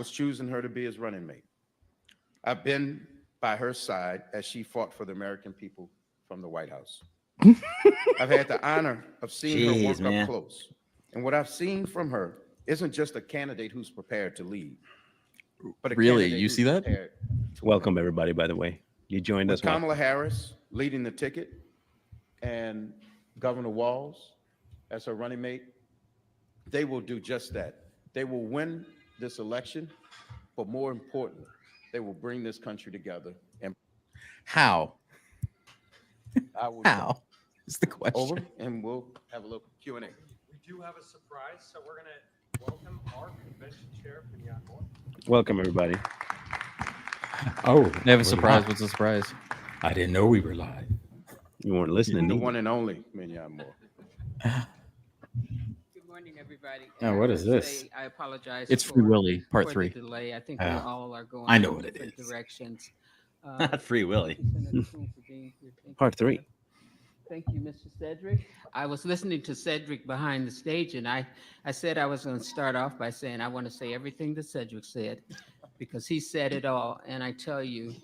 was choosing her to be his running mate. I've been by her side as she fought for the American people from the White House. I've had the honor of seeing her work up close. And what I've seen from her isn't just a candidate who's prepared to lead, but a candidate you see that? Welcome, everybody, by the way. You joined us. Kamala Harris leading the ticket and Governor Walz as her running mate, they will do just that. They will win this election, but more importantly, they will bring this country together. And how? How is the question? Over, and we'll have a little Q&A. We do have a surprise, so we're going to welcome our convention chair, Mignon Moore. Welcome, everybody. Oh, They have a surprise. What's the surprise? I didn't know we were live. You weren't listening. The one and only Mignon Moore. Good morning, everybody. Now, what is this? I apologize. It's Free Willy, part for 3. The delay. I think we all are going. I know in what it different is. Directions. Not Free Willy. Part 3. Thank you, Mr. Cedric. I was listening to Cedric behind the stage, and I said I was going to start off by saying I want to say everything that Cedric said, because he said it all. And I tell you,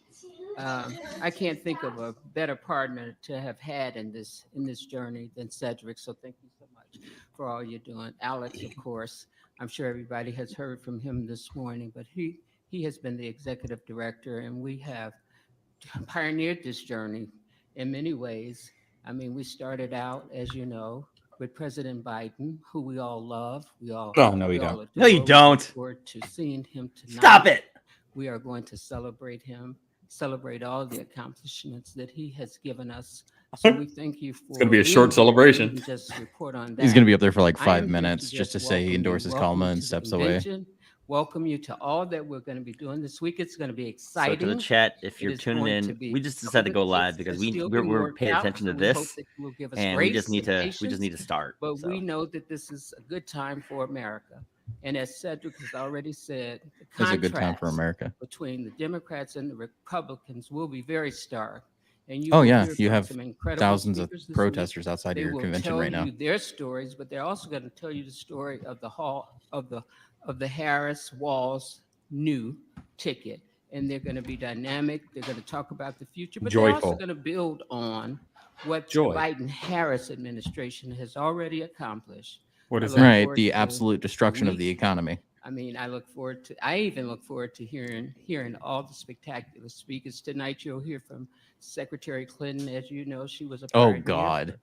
I can't think of a better partner to have had in this journey than Cedric. So thank you so much for all you're doing. Alex, of course, I'm sure everybody has heard from him this morning, but he has been the executive director, and we have pioneered this journey in many ways. I mean, we started out, as you know, with President Biden, who we all love. We all. Oh, no, you don't. adore. No, you don't. We look forward to seeing him tonight. Stop it. We are going to celebrate him, celebrate all the accomplishments that he has given us. So we thank you for. It's going to be a short celebration. Just report on that. He's going to be up there for like I 5 am minutes here just to say welcome he you. endorses Welcome Kalma to and the steps away. convention. Welcome you to all that we're going to be doing this week. It's going to be So exciting. to the chat, if It you're is tuning going to in, be we just decided to go live because still we're being worked paying out, attention to so we hope this, that you will give us and we grace just need and to start. But so. we know that this is a good time for America. And as Cedric has already said, the It's a good time for contrast America. between the Democrats and the Republicans will be very stark. And you Oh, will yeah. hear You from have some incredible thousands of speakers this week. protesters outside They your will convention tell right now. you their stories, but they're also going to tell you the story of the the Harris Walz new ticket. And they're going to be dynamic. They're going to talk about the future, but they're also Joyful. going to build on what Joy. the Biden-Harris administration has already accomplished. What is I that? look Right. forward The to absolute destruction of weeks. the economy. I mean, I even look forward to hearing all the spectacular speakers. Tonight, you'll hear from Secretary Clinton. As you know, she was a Oh, pioneer God.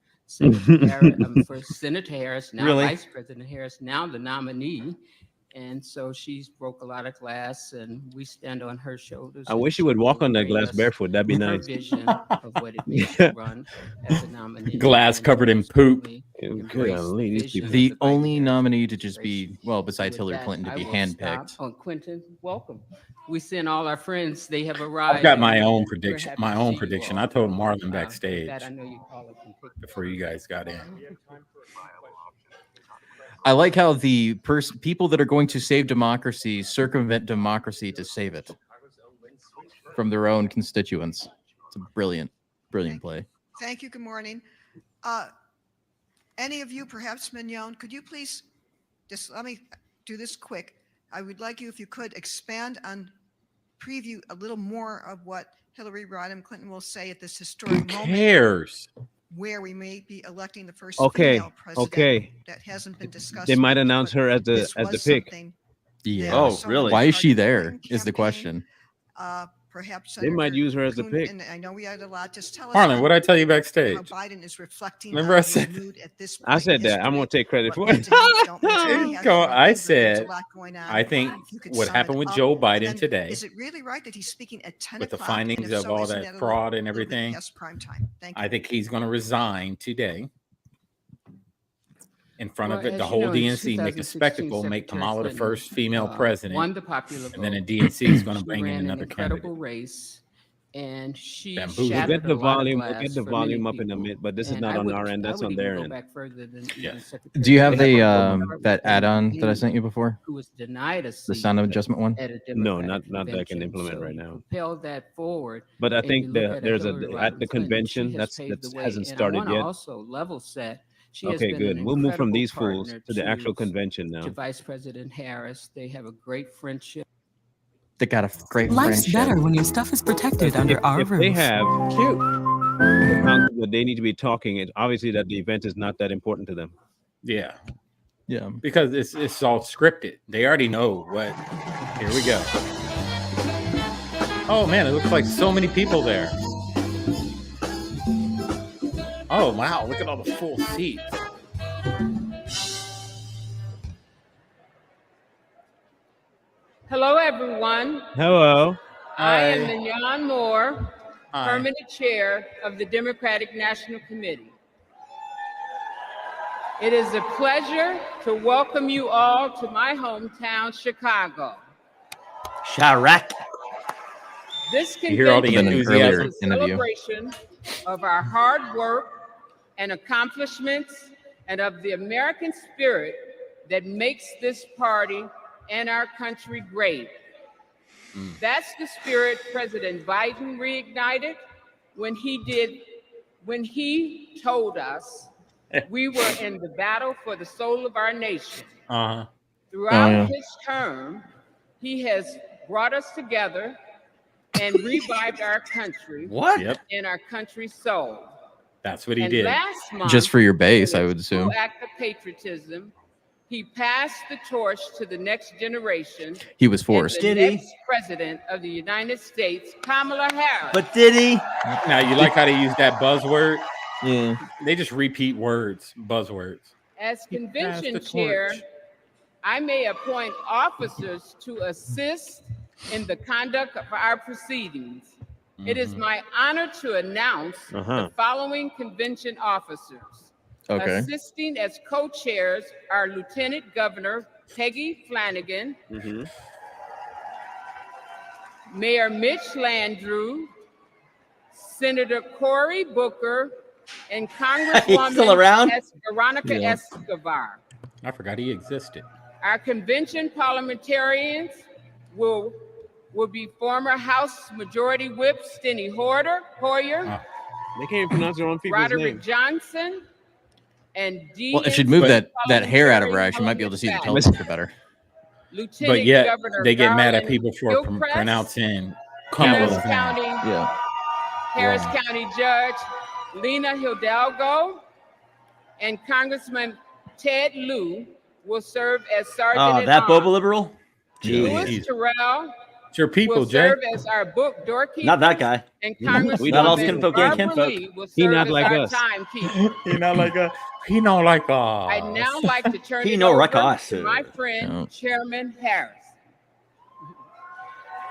for Senator Harris, now Really? Vice President Harris, now the nominee. And so she's broke a lot of glass, and we stand on her shoulders. I and wish she you would walk will on that bring glass us barefoot. That'd be her nice. vision of what it means to run as a nominee. Glass and covered in most poop. certainly Good embrace golly, these vision people. of The Biden only Harris nominee to just administration. be, well, besides With Hillary that, Clinton, to I be will handpicked. stop. Oh, Quentin, welcome. We send all our friends. They have arrived. I've got my and own we're prediction. happy My to own see you prediction. all. I told Marlon With backstage that, I know you all can take before you guys got in. We have time for a few questions. I like how the people that are going to save democracy circumvent democracy to save it from their own constituents. It's a brilliant play. Thank you. Good morning. Any of you, perhaps Mignon, could you please just let me do this quick? I would like you, if you could, expand on, preview a little more of what Hillary Rodham Clinton will say at this Who historic moment cares? where we may be electing the first Okay, female president. okay. That hasn't been discussed. They might much, announce but her as the this was pick. something Yeah. that Oh, was so really? Why is hard she to there? bring Is the campaign. question. Perhaps They might Senator use her as the Kuhn, pick. And I know we had a lot. Just tell us Marlon, on what I tell you backstage? how Biden is reflecting Remember on I his said- mood at this point I in said that. I'm history. gonna take credit for What it. meant to him, don't mean to me. He has Go- no I reason. There's said, a lot going on. I think If you could what sum happened it with up. Joe And Biden then, today, Is it really right that he's speaking at 10 with the o'clock? And findings if of so, all isn't that a little- fraud and little bit everything, past prime time? Thank you. I think he's going to resign today in front of Well, it. The as you whole know, in DNC make a 2016, spectacle, make Secretary Kamala the Clinton, first female won president, the popular vote. and then the DNC is going to She bring in ran an another incredible candidate. race, and she Bamboozled. We'll shattered get the a lot of volume. glass We'll get the for many volume up in a people. minute, but this is And not I on would- our end. That's I would on even their go end. back further than Yeah. even Secretary Do you have Clinton, that add-on that I sent you before? who was denied a The seat sound adjustment one? at a No, Democratic not that I can convention. implement So right you now. propel that forward. But I and think you look that at there's Hillary at Rodham the Clinton, convention she has that's paved the way. hasn't And I started wanna yet. also level set. She has Okay, been good. an We'll move from incredible these fools partner to the actual to convention now. Vice President Harris. They have a great friendship. They got a great Life's friendship. better when your stuff is protected under our if roof. they have that they need to be talking, it's obviously that the event is not that important to them. Yeah, Yeah. because it's all scripted. They already know what. Here we go. Oh man, it looks like so many people there. Oh wow, look at all the full seats. Hello, everyone. Hello. I am Hi. Mignon Moore, Hi. permanent chair of the Democratic National Committee. It is a pleasure to welcome you all to my hometown, Chicago. Chirac. This You hear all the convention is earlier a interview. celebration of our hard work and accomplishments and of the American spirit that makes this party and our country great. That's the spirit President Biden reignited when he told us we were in the battle for the soul of our nation. Uh-huh. Throughout his term, he has brought us together and revived our country What? Yep, and our country's soul. that's what he And did. last month, Just for your base, in I a would assume. true act of patriotism, he passed the torch to the next generation. He was and forced. the Did he? next president of the United States, Kamala Harris. But did he? Now you like how they use that buzzword? Yeah. They just repeat words, buzzwords. As He passed convention the chair, torch. I may appoint officers to assist in the conduct of our proceedings. It is my honor to announce the following convention officers. Okay. Assisting as co-chairs are Lieutenant Governor Peggy Flanagan, Mayor Mitch Landrieu, Senator Cory Booker, and Congresswoman still around? Veronica Yeah. Escobar. I forgot he existed. Our convention parliamentarians will be former House Majority Whip Steny Hoyer, They can't even pronounce their own people's Roderick names. Johnson, and DNC Well, if she'd move that hair out of her parliamentarian eye, she might be able to see the Helen teleprompter better. Lieutenant But yet Governor they get mad at Garland people for Gilchrist, pronouncing Harris Kamala's name. County, Yeah. Harris Wow. County Judge Lena Hidalgo, and Congressman Ted Lieu will serve as sergeant Oh, at that arms. boba liberal? Yeah. Louis Jeez. Terrell It's your people, will Jay. serve as our book doorkeeper. Not that guy. And We don't- Not all Congresswoman kinfolk ain't Barbara kinfolk. Lee will He serve not as like our us. timekeeper. He not like us. He not like us. I'd now like to turn He it no over like us. to my friend, Yeah. Chairman Harris.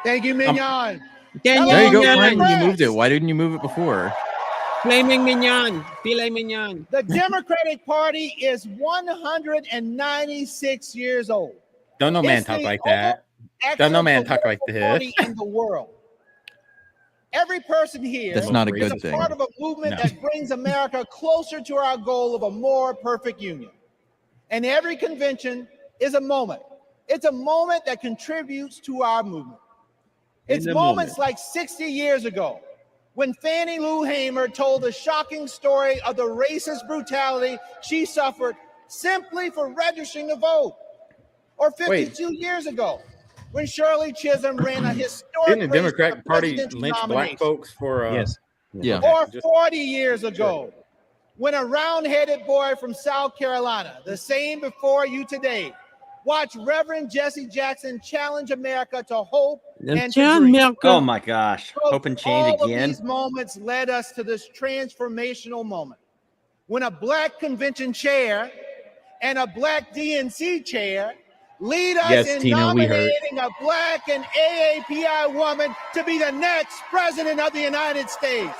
Thank you, Mignon. There you go, Frank. You moved it. Why didn't you move it before? Flaming Mignon. Filet Mignon. The Democratic Party is 196 years old. Don't no man It's talk the like that. Don't no man talk like political party this. in the world. Every person here That's not a is good thing. part of a movement No. that brings America closer to our goal of a more perfect union. And every convention is a moment. It's a moment that contributes to our movement. It's the moments moment. like 60 years ago when Fannie Lou Hamer told the shocking story of the racist brutality she suffered simply for registering to vote. Or 52 years ago when Shirley Chisholm ran a historic Didn't the race for Democratic Party presidential lynch black nomination. folks for Yes. Yeah. Or Just- 40 years ago, when a round-headed boy from South Carolina, the same before you today, watched Reverend Jesse Jackson challenge America to hope and to dream. Oh my gosh. Hope and change All again. of these moments led us to this transformational moment when a black convention chair and a black DNC chair lead us Yes, in Tina, we heard. nominating a black and AAPI woman to be the next president of the United States.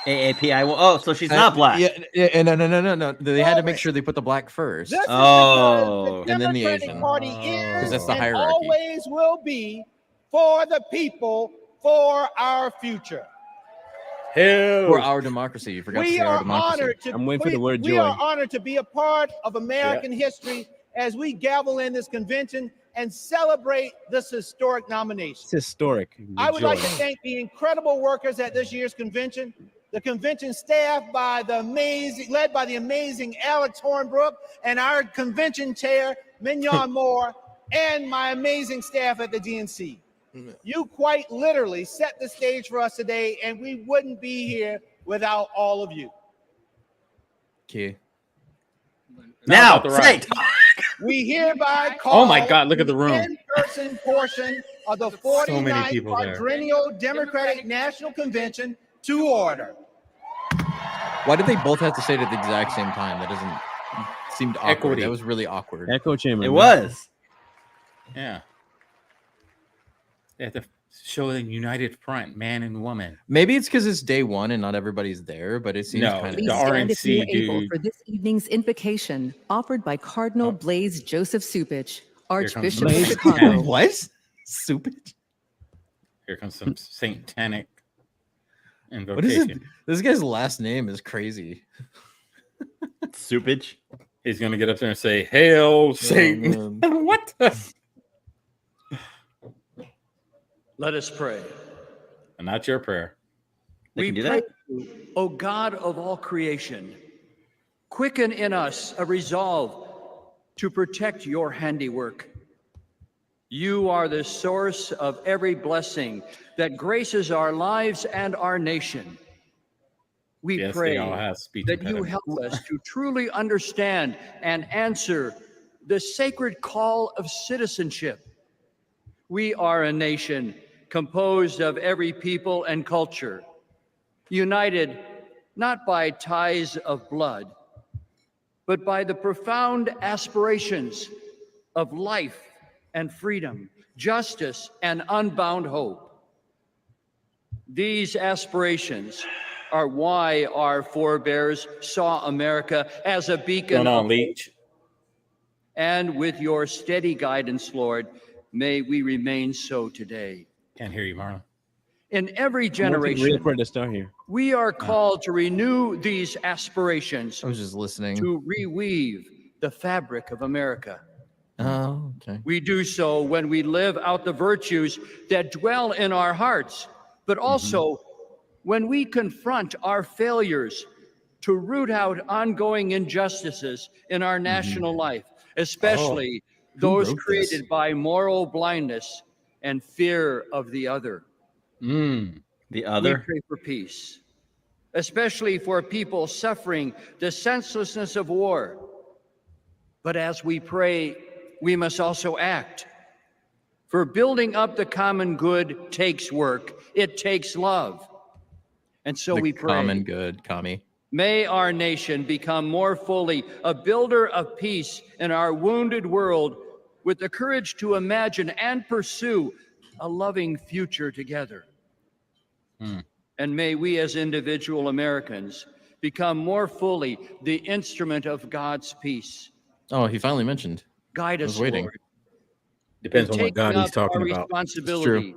AAPI. Oh, so she's not black. Yeah, no. They had to make sure they put the black first. This is Oh. because the And then the Democratic Asian. Party Because is that's the and hierarchy. always will be for the people, for our future. Hell. For our democracy. You forgot to We say our are democracy. honored to. I'm waiting for the word we joy. are honored to be a part of American history as we gavel in this convention and celebrate this historic nomination. It's historic. I would like to Joy. thank the incredible workers at this year's convention, the convention staff led by the amazing Alex Hornbrook, and our convention chair, Mignon Moore. and my amazing staff at the DNC. You quite literally set the stage for us today, and we wouldn't be here without all of you. Okay. Now, about the say right. We hereby call Oh my God, look at the room. in-person portion of the So many 49th people there. Quadrennial Democratic National Convention to order. Why did they both have to say it at the exact same time? That doesn't seemed awkward. Equity. That was really awkward. Echo chamber. it man. was. Yeah. They have to show the united front, man and woman. Maybe it's because it's day one and not everybody's there, but it seems No, kind the of. Please stand if you are RNC able dude. for this evening's invocation offered by Cardinal Oh. Blaise Joseph Supich, Archbishop of Blaise. Chicago. What? Stupid. Here comes some satanic What is it? invocation. This guy's last name is crazy. Soupage. He's gonna get up there and say, "Hail Satan!" man. What? Let us pray. Not your prayer. They We can do pray that. to you, O God of all creation, quicken in us a resolve to protect your handiwork. You are the source of every blessing that graces our lives and our nation. We Yes, pray they all have speech that you impediments. help us to truly understand and answer the sacred call of citizenship. We are a nation composed of every people and culture, united not by ties of blood, but by the profound aspirations of life and freedom, justice and unbound hope. These aspirations are why our forebears saw America as a beacon Going of on, hope. Leech. And with your steady guidance, Lord, may we remain so today. Can't hear you, Marlon. In every Real generation, quick to start here. we are called to renew these aspirations, I was just listening. to reweave the fabric of America. Oh, okay. We do so when we live out the virtues that dwell in our hearts, but also when we confront our failures to root out ongoing injustices in our national life, especially those wrote created this? by moral blindness and fear of the other. Mm. The We other. pray for peace, especially for people suffering the senselessness of war. But as we pray, we must also act. For building up the common good takes work, it takes love. And so The we pray, common good, commie. may our nation become more fully a builder of peace in our wounded world with the courage to imagine and pursue a loving future together. And may we as individual Americans become more fully the instrument of God's peace. Oh, he finally mentioned. Guide I was us, waiting. Lord, Depends in on what taking God he's up our talking about. responsibility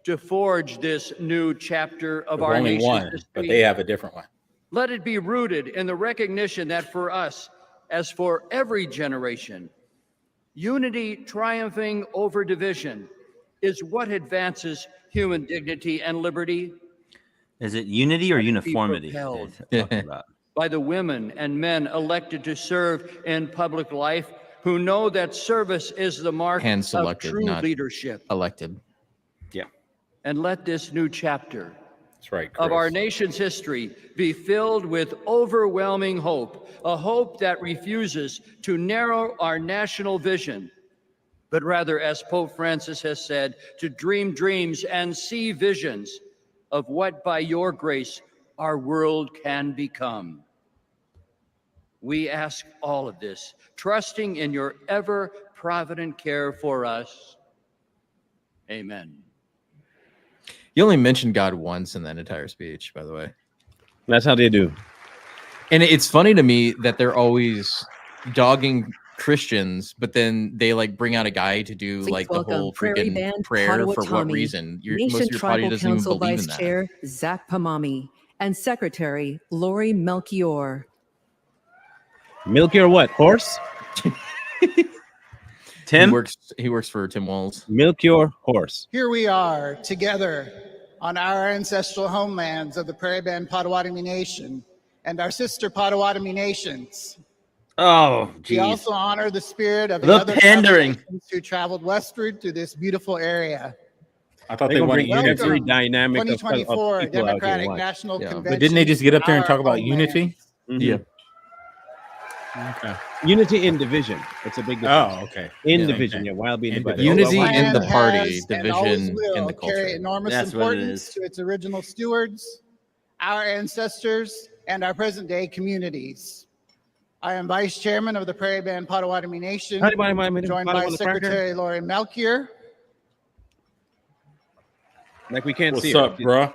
to forge this new chapter of There's our only nation's one, history. but they have a different one. Let it be rooted in the recognition that for us, as for every generation, unity triumphing over division is what advances human dignity and liberty. Is it unity or Let it be uniformity? propelled they're talking about? by the women and men elected to serve in public life who know that service is the mark Hand of selected, true not leadership. elected. Yeah. And let this new chapter That's right, of our Chris. nation's history be filled with overwhelming hope, a hope that refuses to narrow our national vision, but rather, as Pope Francis has said, to dream dreams and see visions of what by your grace our world can become. We ask all of this, trusting in your ever provident care for us. Amen. He only mentioned God once in that entire speech, by the way. That's how they do. And it's funny to me that they're always dogging Christians, but then they like bring out a guy to do Please like the welcome whole Prairie freaking Band prayer. For what Potawatomi, reason? Most Nation of your body Tribal doesn't even Council believe in Vice that. Chair Zach Pamami and Secretary Lori Melchior. Milky or what? Horse? Tim? He works for Tim Walz. Milky or horse? Here we are together on our ancestral homelands of the Prairie Band Potawatomi Nation and our sister Potawatomi nations. Oh, We geez. also honor the spirit of the The other pandering. delegations who traveled westward to this beautiful area. I thought They're they gonna wanted bring unity. every dynamic of 2024 people out here. Democratic Watch. National Yeah. Convention. But didn't they just get up there and our talk about homeland. unity? Mhm. Yeah. Okay. Unity in division. It's a big difference. Oh, okay. In Yeah. division, Okay. yeah, while being In divided. division. Unity Land in the party, has and always division in will the carry culture. enormous That's what it importance is. to its original stewards, our ancestors, and our present-day communities. I am Vice Chairman of the Prairie Band Potawatomi Nation, Joined joined by Secretary Lori Melchior. Like we can't What's see her. up, bro?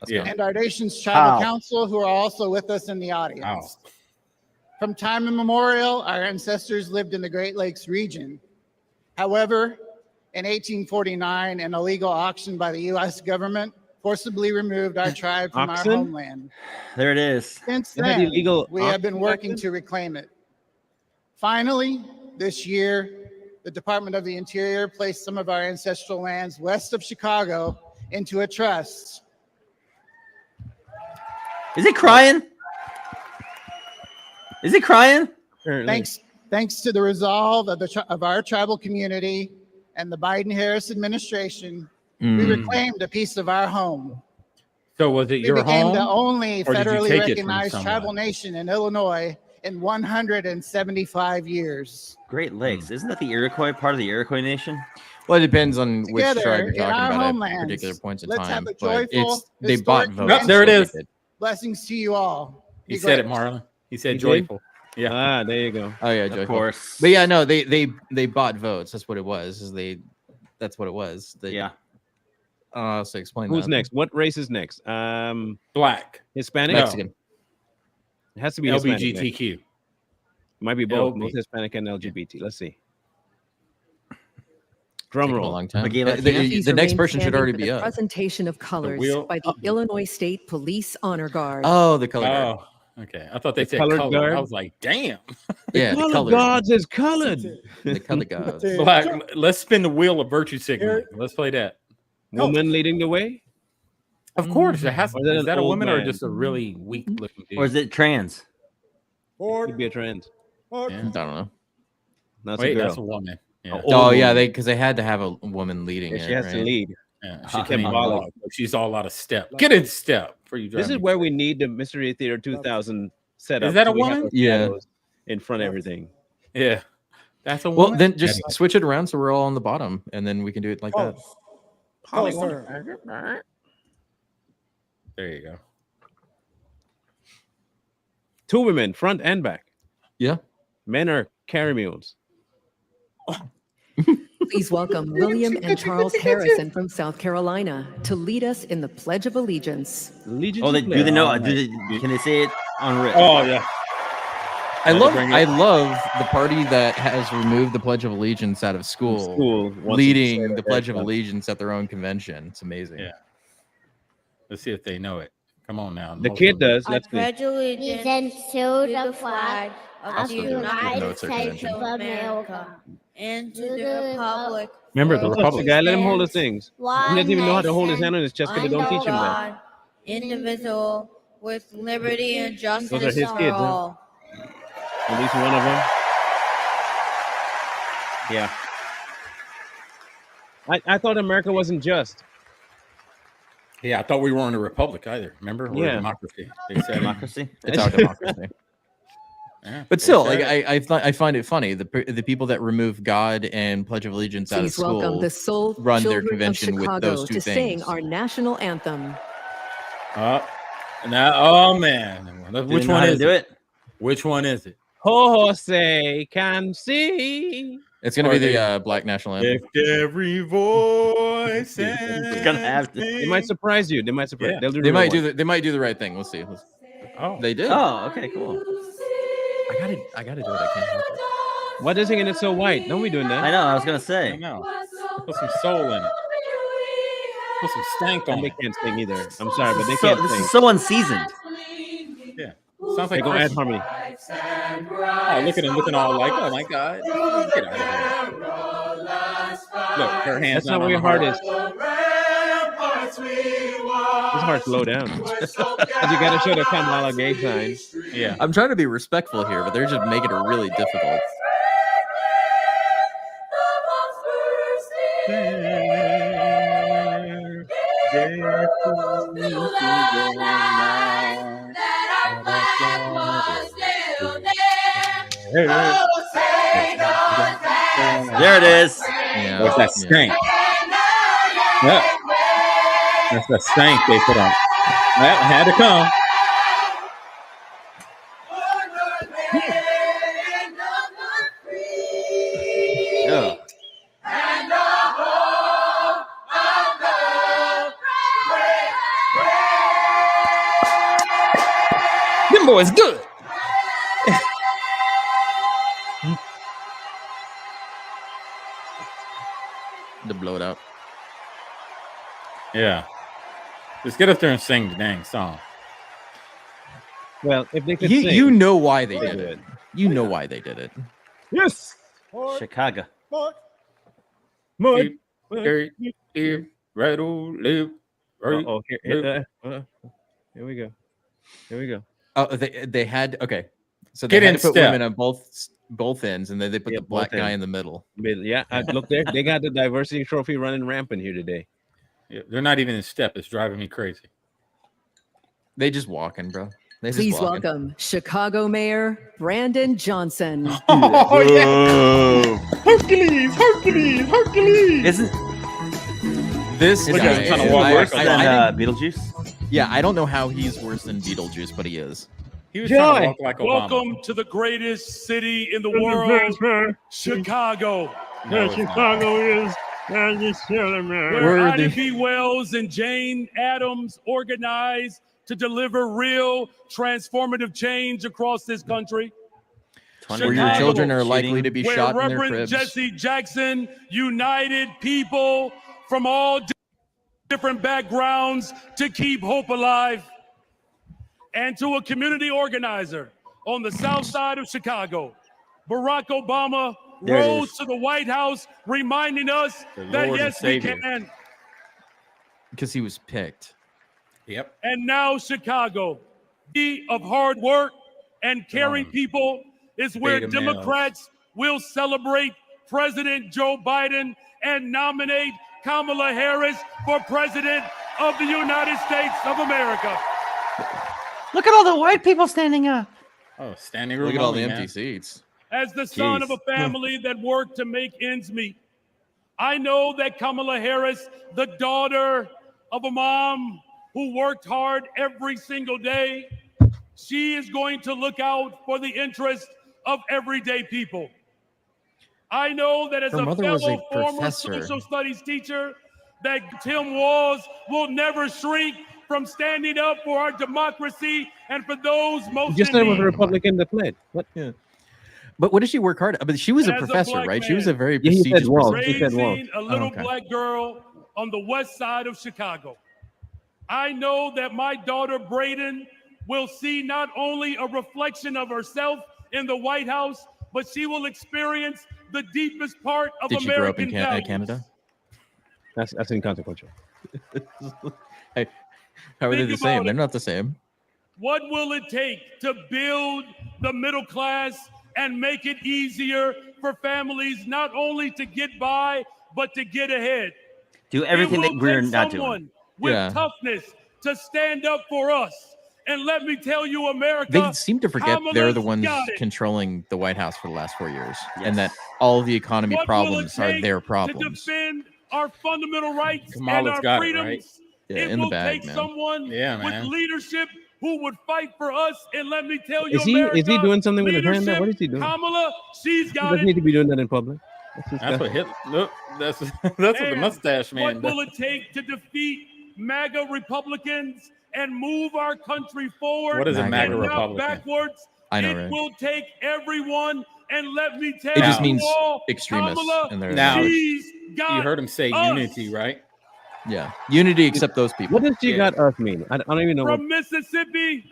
Let's Yeah. go. And our nation's tribal How? council, who are also with us in the audience. Ow. From time immemorial, our ancestors lived in the Great Lakes region. However, in 1849, an illegal auction by the U.S. government forcibly removed our tribe from Oxen? our homeland. There it is. Since They had then, illegal we have been auction back working then? to reclaim it. Finally, this year, the Department of the Interior placed some of our ancestral lands west of Chicago into a trust. Is it crying? Is it crying? Apparently. Thanks to the resolve of our tribal community and the Biden-Harris administration, we Mm. reclaimed a piece of our home. So was it We your became home? the only or did you federally take it from recognized someone? tribal nation in Illinois in 175 years. Great Lakes. Isn't that the Iroquois part of the Iroquois Nation? Well, it depends on which Together, tribe you're in talking our about at homelands, particular points in let's time. have a But joyful, it's they bought historic votes. Oh, there it is what is. they did. Blessings to you all. He Be said it, great. Marlon. He said He did? joyful. Yeah. Ah, there you go. Oh yeah, Of joyful. course. But yeah, no, they bought votes. That's what it was. That's what it was. They, Yeah. So explain Who's that. next? What race is next? Black. Hispanic. Mexican. It has to be Hispanic next. LBGTQ. Might be both. LB. Both Hispanic and LGBT. Let's see. Taking Drum a roll. long time. Okay, The, let's- the next Remain person should standing already for be the up. Presentation of colors wheel- by the Illinois State Police Honor Guard. Oh, the color guard. Oh, okay. I thought they The said colored color. guard? I was like, damn. Yeah, the Color color. gods is colored. The color gods. Black. Let's spin the wheel of virtue signaling. Let's play that. Woman leading the way. Of course, it has. Or is that Is an that a old woman or man? just a really weak looking dude? Or is it trans? Could be a trend. I don't know. That's Wait, a girl. that's a woman. Yeah. Oh yeah, because they had to have a woman leading Yeah, it. she has right? to lead. Yeah, she She can't can follow. follow. She's all out of step. Get in step for you. This is where we need the Mystery Theater 2000 setup. Is that a we have woman? our Yeah. shadows in front of everything. Yeah, that's a Well, woman. then just switch it around so we're all on the bottom, and then we can do it like that. There you go. Two women, front and back. Yeah. Men are carry mules. Please welcome William and Charles Harrison from South Carolina to lead us in the Pledge of Allegiance. Allegiance Oh, they to do they know? flag. Can they say it on rip? Oh yeah. I Had to love bring it. I love the party that has removed the Pledge of Allegiance out of school, School wants to say leading it the at Pledge of every Allegiance at their own convention. It's amazing. Yeah. Let's see if they know it. Come on now. The Most kid of them- does. Let's see. allegiance to the flag of Also the do it, even though United it's their States convention. of America and to the republic. Remember the Don't touch Republic. the guy. Let him hold his things. He One doesn't even know how to hold his nation, hand on his chest because they don't under teach him that. God, indivisible, with liberty and justice Those are his for kids, huh? all. At least one of them. Yeah. I thought America wasn't just. Yeah, I thought we weren't a republic either. Remember? We're a Yeah. democracy. They said it. Democracy. It's our democracy. Yeah, But they still, said like it. I find it funny the people that remove God and Pledge of Allegiance out of Please welcome school the Soul run their Children of convention with Chicago those two to sing things. our national anthem. Now, oh man, Do which they know one how to is do it? it? Which one is it? Jose can see. It's gonna Or be they- the Black National Anthem. Lift every voice. It's gonna have to. They might surprise you. They might surprise. Yeah. They'll do. They the might real do one. they might do the right thing. We'll see. Oh, They did. Oh, okay, cool. I gotta do it. I can't help it. Why does singing it so white? Don't be doing that. I know. I was gonna I say. know. Put some soul in it. Put some stank And on they it. can't sing either. I'm sorry, but they So, can't this sing. is so unseasoned. Yeah. Sounds They like go add Christmas. harmony. Oh, look at him looking all like, oh my God. Get out of here. Look, her hands That's not on where your the heart is. His heart's low down. 'Cause you gotta show the Kamala gay sign. Yeah. I'm trying to be respectful here, but they're just making it really difficult. There it is. Yeah. What's that stank? Yep. That's the stank they put on. That had to come. Oh. Them boys good. To blow it up. Yeah. Just get up there and sing the dang song. Well, if they could You, sing, you know why they they did it. would. You know why they did it. Yes. Chicago. Mud. Here Oh, here we go. Here we go. Oh, they had okay. So Get they had in to put step. women on both ends, and then they put Yeah, the black both guy ends. in the middle. Yeah, look there. They got the diversity trophy running rampant here today. Yeah, they're not even in step. It's driving me crazy. They just walking, bro. They just Please walking. welcome Chicago Mayor Brandon Johnson. Oh, yeah. Hercules. Isn't This Look guy, at him trying to walk I- worse back. than I think- Beetlejuice? yeah, I don't know how he's worse than Beetlejuice, but he is. He was trying to Joy. walk like Obama. Welcome to the greatest city in the world, Chicago, No, it's not. where We're Ida the- B. Wells and Jane Addams organized to deliver real transformative change across this country. Where your Chicago, children are likely to be where shot in their Reverend cribs. Jesse Jackson united people from all different backgrounds to keep hope alive. And to a community organizer on the south side of Chicago, Barack Obama There it rose is. to the White House reminding us The that Lord and yes, we Savior. can. Because he was picked. Yep. And now Chicago, city of hard work and caring people, is where Beta males. Democrats will celebrate President Joe Biden and nominate Kamala Harris for President of the United States of America. Look at all the white people standing up. Oh, standing room. Look at all the only, empty man. seats. As the son of a Jeez. family that worked to make ends meet, I know that Kamala Harris, the daughter of a mom who worked hard every single day, she is going to look out for the interest of everyday people. I know that as Her a mother was a fellow former professor. social studies teacher, that Tim Walz will never shrink from standing up for our democracy and for those most Just in said it was a need. Republican that played. What? Yeah. But what did she work hard at? But she was a As a professor, black right? She was man. a very Yeah, he said prestigious Walz. professor. He said Walz. Raising a little okay. black girl on the west side of Chicago. I know that my daughter Brayden will see not only a reflection of herself in the White House, but she will experience the deepest part of Did she grow up American in values. Canada? That's inconsequential. Hey, how are they Think the same? about They're it. not the same. What will it take to build the middle class and make it easier for families not only to get by, but to get ahead? Do everything It that will we're take not someone doing. with Yeah. toughness to stand up for us. And let me tell you, America, They seem to forget they're the Kamala's ones got it. controlling the White House for the last 4 years, Yes. and that all the economy What will it problems are take their to problems. defend our fundamental rights and Kamala's our got it, freedoms. right? Yeah, It in the will bag, take man. someone Yeah, with man. leadership who would fight for us. And let me tell you, Is he doing something with his hand? leadership, What is he doing? Kamala, she's He got doesn't it. need to be doing that in public. That's what hit. Look, that's what the And mustache man What does. will it take to defeat MAGA Republicans and move our country forward? What is a MAGA MAGA and not Republican? backwards. I know, It right? will take everyone. And let me tell It just you means all, extremists Kamala, and their Now, she's got You heard him say us. unity, right? Yeah, unity except those people. What does she Yeah. got us mean? I don't even know what. From Mississippi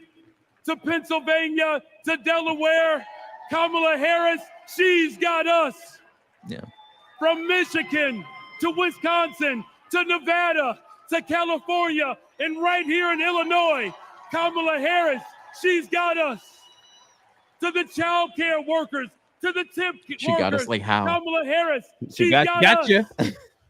to Pennsylvania to Delaware, Kamala Harris, she's got us. Yeah. From Michigan to Wisconsin to Nevada to California and right here in Illinois, Kamala Harris, she's got us. to the child care workers, to the tip She workers. got us like how? Kamala Harris, She got us. you.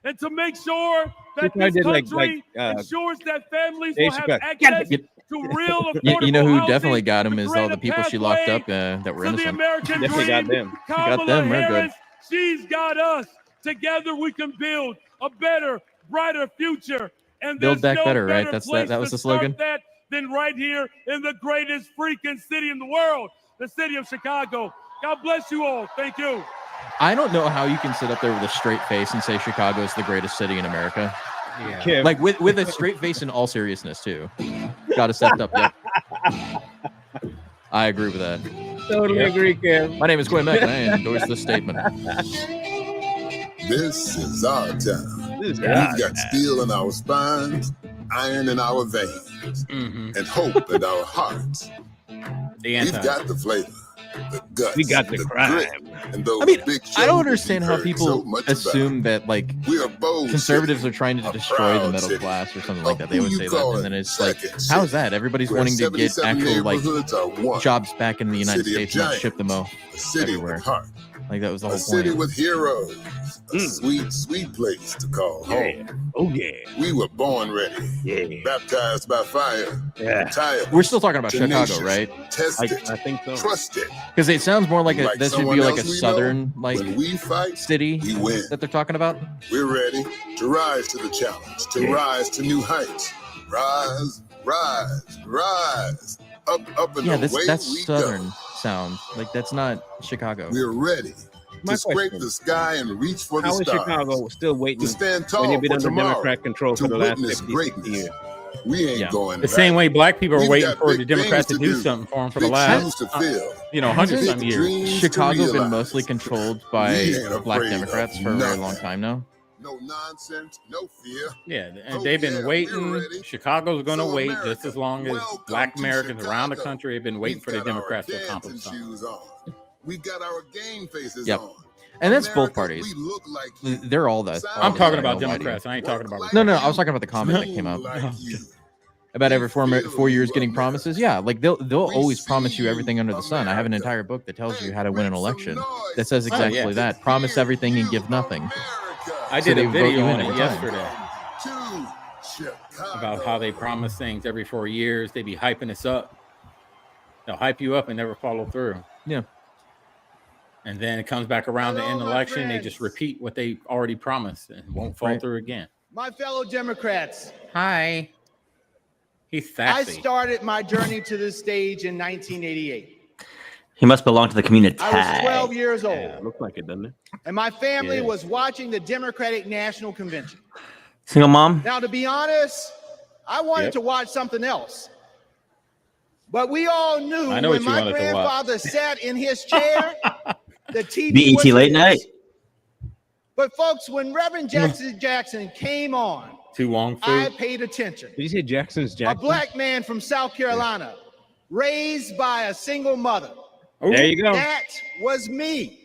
And to make sure that probably this did country like, ensures that families Dave will have Chappelle. access to real affordable You know who housing, definitely got him to is all create the a people she locked up pathway that were to the innocent. American Definitely dream. got them. Kamala Got them, we're good. Harris, she's got us. Together we can build a better, brighter future. And Build there's back no better, right? place That was to the slogan? start that than right here in the greatest freaking city in the world, the city of Chicago. God bless you all. Thank you. I don't know how you can sit up there with a straight face and say Chicago is the greatest city in America. Yeah. Like with a straight face in all seriousness too. Got to step up. Yep. I agree with that. Totally agree, Kev. My name is Quinn Beck, and I endorse this statement. This is our town. This is We've our got steel in our spines, iron in our veins, and hope in our hearts. We've got the flavor, the guts, We got the crime. grit, and those I mean, big I don't shoulders understand you've how heard people so much assume about. that like We are bold conservatives city, are trying to a destroy the proud middle city, class or something a like that. They who always you say that, call and then it it's like, second how is city, that? Everybody's where wanting to get 77 actual like neighborhoods are one. jobs back in the United City of States, not giants, ship them all a city everywhere. with heart, Like that was the a whole city point. with heroes, a sweet, sweet place to call home. Oh yeah. We were born ready, baptized by fire, tired. We're still talking about tenacious, Chicago, right? Tested, I think so. trusted. Because it sounds more like Like that should someone be like a else we know, southern like when we fight, city we win. that they're talking about. We're ready to rise to the challenge, to rise to new heights. Rise, rise, rise. Up and Yeah, away that's we southern go. sound. Like that's not Chicago. We're ready My to scrape question. the sky and reach for the How is stars. Chicago still waiting To stand when tall you've been for under tomorrow. Democrat control To for the last witness 50 greatness. years? We ain't going The back. same way black people are We've waiting got for the big Democrats to things do something for them for the big last, shoes to fill. 100 Big some years. dreams to Chicago been realize. mostly controlled by We ain't black afraid Democrats of for a very nothing. long time now. No nonsense, no fear. Yeah, and Oh, they've been yeah, we're waiting. ready. Chicago's going to So wait America, just as long as welcome black to Americans around the Chicago. country have been waiting We've for the got our Democrats to dancing accomplish something. shoes on. We got our game faces Yep. on. And that's both America, parties. we look like you. They're all that. Sound I'm talking like about you. Democrats. I ain't talking about Work No, Republicans. I was talking about the comment that came out like you. about every We feel 4 years you, getting America. promises. Yeah, like they'll We always see promise you everything under the sun. I have an America. entire book that tells you Hey, how to win an make some election noise. that says exactly yeah. that. Promise everything and give nothing. I So did they a vote video you in on it every time. yesterday about how they promise things every 4 years. They be hyping us up. They'll hype you up and never follow through. Yeah. And then it comes back around the Hello, end my election. They friends. just repeat what they already promised and won't fall Right. through again. My fellow Democrats, Hi. He's I sassy. started my journey to this stage in 1988. He must belong to the community. I was 12 years old, Yeah, looks like it, doesn't it? and my family Yeah. was watching the Democratic National Convention. Single mom? Now, to be honest, I wanted Yep. to watch something else. But we all knew I know when what you my wanted to watch. grandfather sat in his chair, the TV BET was late his. night? But folks, when Reverend Jackson came on, Too long I food. paid attention. Did you say Jackson's A Jackson? black man from South Carolina, raised by a single mother. There you go. That was me.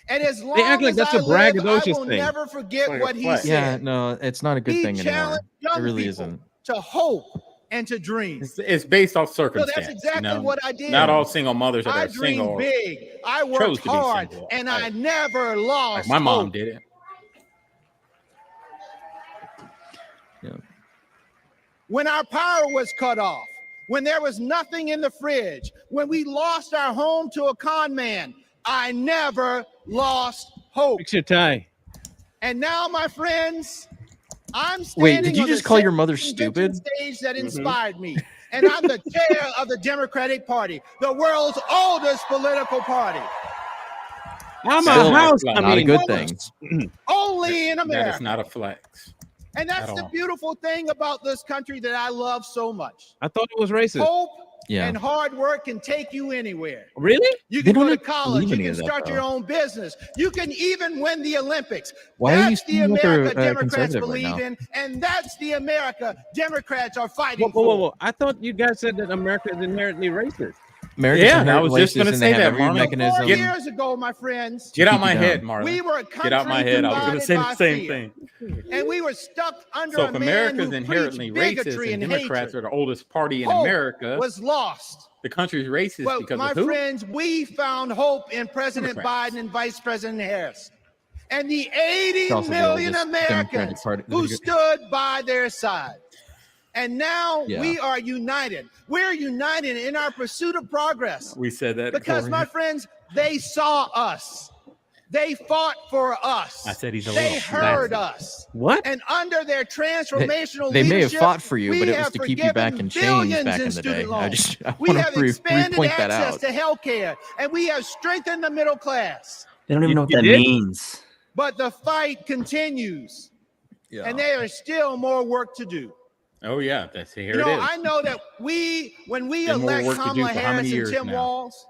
And as long They act like as that's I a live, I braggadocious will thing. never forget Like a what he flex. Yeah, said. no, it's not a good He thing anymore. challenged It young really people isn't. to hope and to dream. It's based off So circumstance. that's exactly you know? what I did. Not all single mothers that I are single. dreamed big. I chose worked to be hard, single. and I Right. never lost Like my mom hope. did it. When our power was cut off, when there was nothing in the fridge, when we lost our home to a con man, I never lost hope. Fix your tie. And now, my friends, I'm standing Wait, did you on just the call your same mother convention stupid? stage that inspired me. And I'm the chair of the Democratic Party, the world's oldest political party, I'm Still a house. not I Not a mean, good thing. only in That America. is not a flex. And that's at the all. beautiful thing about this country that I love so much. I thought it was racist. Hope Yeah. and hard work can take you anywhere. Really? You They can go don't to college. believe You any can of that, start your though. own business. You can even win the Olympics. Why are you That's the saying that they're, America Democrats conservative right believe now? in, and that's the America Democrats are Whoa, fighting whoa, whoa, for. whoa. I thought you guys said that America is inherently racist. America's Yeah, I inherent was just gonna racism, say they have that, every Marlon. mechanism. 4 years ago, my friends, Get out keep my you head, down. Marlon. we were a country Get out my head. I was going to say the divided same by same fear. thing. And we were stuck under So a if man America's who inherently preached racist bigotry and and Democrats hatred. are the oldest party in Hope America, was lost. the country's racist But because my of who? friends, we found hope in President Democrats. Biden and Vice President Harris. And the 80 It's also the million oldest Democratic Americans Party. who stood by their side. And now Yeah. we are united. We're united in our pursuit of progress. We said that Because, before. my friends, they saw us. They fought for us. I said he's a They little heard bastard. us. What? And under their transformational They may have leadership, fought for you, we but it was have to keep you back forgiven in chains billions back in the student day. loans. I We want have to expanded point that access out. to health care, and we have strengthened the middle class. They don't even know what You that did? means. But the fight continues, and there is still more work to do. Oh yeah, that's here You know, it is. I know that when we Been more elect work to do Kamala for how many Harris and years Tim now? Walz,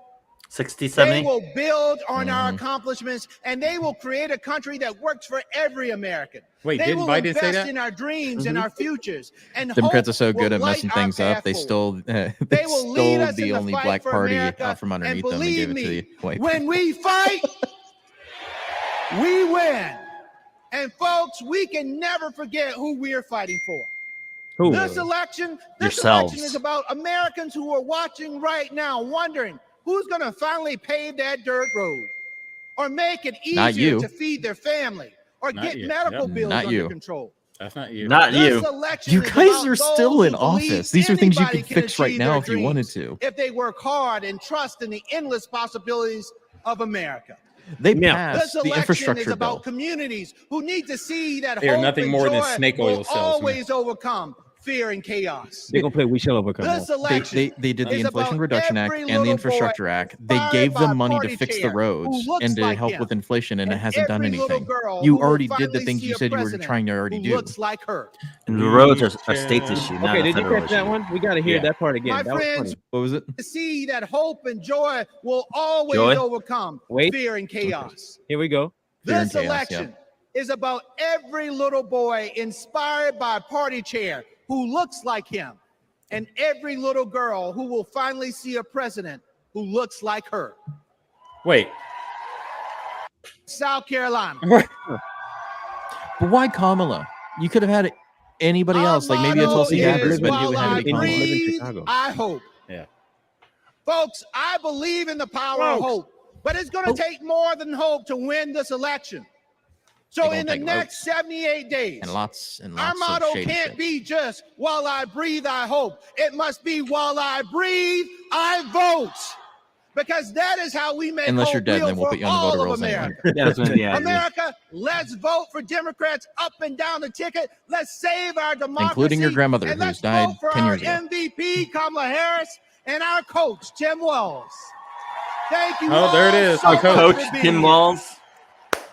60, they 70? will build on our accomplishments, and they will create a country that works for every American. Wait, they didn't will Biden say invest that? in our dreams and our futures. And Democrats hope are so good will at messing light our things path up. They forward. stole they They will lead stole us in the the only fight black for party America, out from underneath them and believe gave it to me, the white when we fight, we win. And folks, we can never forget who we are fighting for. Who? This election Yourselves. is about Americans who are watching right now, wondering who's going to finally pave that dirt road, or make it Not easier you. to feed their family, or Not get you. medical Yep. bills Not under you. control. That's not you. Not This you. election You is guys about are those still who in believe office. These are things you anybody could fix right achieve now their if you wanted dreams to. if they work hard and trust in the endless possibilities of America. They Yeah. This passed the election is infrastructure about bill. communities who need to see that They are hope nothing and more than joy snake oil will salesmen. always overcome fear and chaos. They're gonna play We Shall Overcome. This That. election They did the is Inflation about Reduction Act every and the little Infrastructure boy Act. They inspired gave by them a money to party fix the chair roads who looks and to like help him, with inflation, and it and hasn't done every little anything. girl You who will already did the finally things see you a said you were president trying to already who do. looks like her. And the roads are state's issue, not Okay, a did you federal catch that issue. one? We got to hear Yeah. that part again. My That was friends, funny. What was it? to see that hope and joy will always Joy? overcome Wait. fear and chaos. Here we go. Fear and This chaos, election is about every little boy inspired by a party chair who looks like him, and every little girl who will finally see a president who looks like her. Wait. South Carolina. But why Kamala? You could have had anybody Our else, like maybe a motto Tulsi Gabbard, is, but it while would have I to be Kamala. live in breathe, Chicago. I hope. Yeah. Folks, I believe in the power of hope, but it's going to take more than hope to win this election. So They in gonna the take next 78 days, And lots our of motto shady can't shit. be just while I breathe, I hope. It must be while I breathe, I vote. Because that is how we make Unless hope you're dead, real then we'll for put you on the all voter of rolls anyway. America. Yeah, that's what, yeah. America, let's vote for Democrats up and down the ticket. Let's save our democracy. Including your grandmother, and who's let's died vote for 10 our years ago. MVP, Kamala Harris, and our coach, Tim Walz. Thank you Oh, all there it is, so the much coach. for being Tim here. Walz.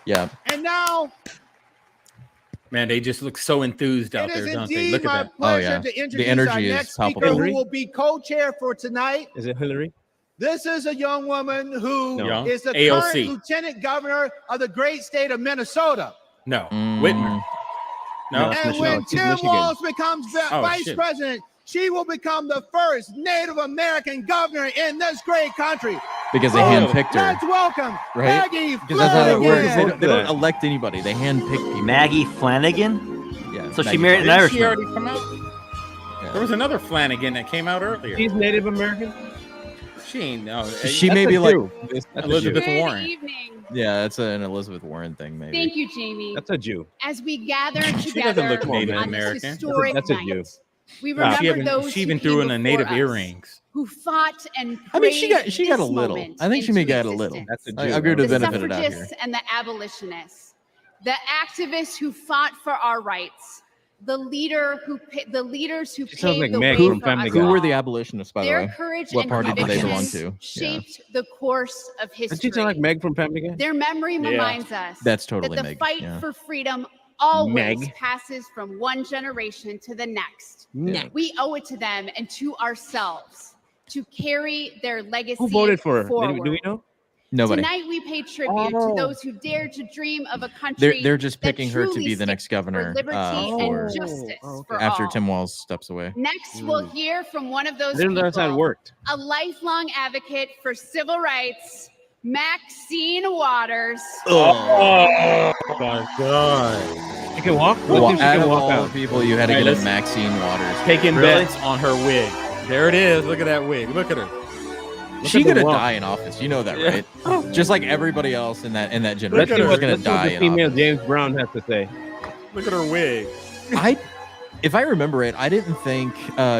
Yeah. And now, Man, they just look so enthused out it there, is don't they? indeed Look my at that. pleasure yeah. to The introduce our energy is next speaker, palpable. who will be co-chair for tonight. Is it Hillary? This is a young woman who No. is the AOC. current lieutenant governor of the great state of Minnesota. No. Mm. Whitmer. No. That's And Michigan. when She's Tim Michigan. Walz becomes Oh, vice shit. president, she will become the first Native American governor in this great country. Because they Oh, handpicked her, Let's welcome right? Maggie Because that's how it works. Flanagan. They don't elect anybody. They handpick people. Maggie Flanagan? Yeah. So she Maggie married an Didn't she Irishman. already come out? Yeah. There was another Flanagan that came out earlier. She's Native American. She ain't. No. She That's may a be like, Jew. That's a Elizabeth Jew. Warren. Good evening. yeah, it's an Elizabeth Warren thing, maybe. Thank you, Jamie. That's a Jew. As we gather She together doesn't look Native on American. this historic That's a night, Jew. we Wow, remember those she who even came threw in a before native us, earrings. who fought and I mean, she got prayed a this little. moment I think she may into get a little. existence. That's a Jew. I'll give her the The benefit of the doubt here. suffragists and the abolitionists, the activists who fought for our rights, the leaders who She sounds paved like the Meg way from for Family us Guy. Who all. were the abolitionists, by the Their way? courage What and party did they belong convictions to? Yeah. shaped the course of Doesn't history. she sound like Meg from Family Guy? Their memory reminds us That's totally that the Meg, fight yeah. for freedom always Meg. passes from one generation to the next. Next. We owe it to them and to ourselves to carry their legacy Who voted for her? forward. Do we know? Nobody. Tonight we pay tribute to those who dared to dream of a country. They're just that picking her to truly be the next stands governor for liberty for and justice for after all. Tim Walz steps away. Next, we'll hear from one of those I didn't know that's how it people, worked. a lifelong advocate for civil rights, Maxine Waters. Oh my God! You can walk. Well, Let's see if she out can of walk all out. people, you had to All right, get a let's- Maxine Waters. Taking Really? bets on her wig. There it is. Look at that wig. Look at her. She at the gonna walk. die in office. You know that, right? Just like everybody else in that Let's generation, see is what, gonna let's see what die the in female office. James Brown has to say. Look at her wig. If I remember it, I didn't think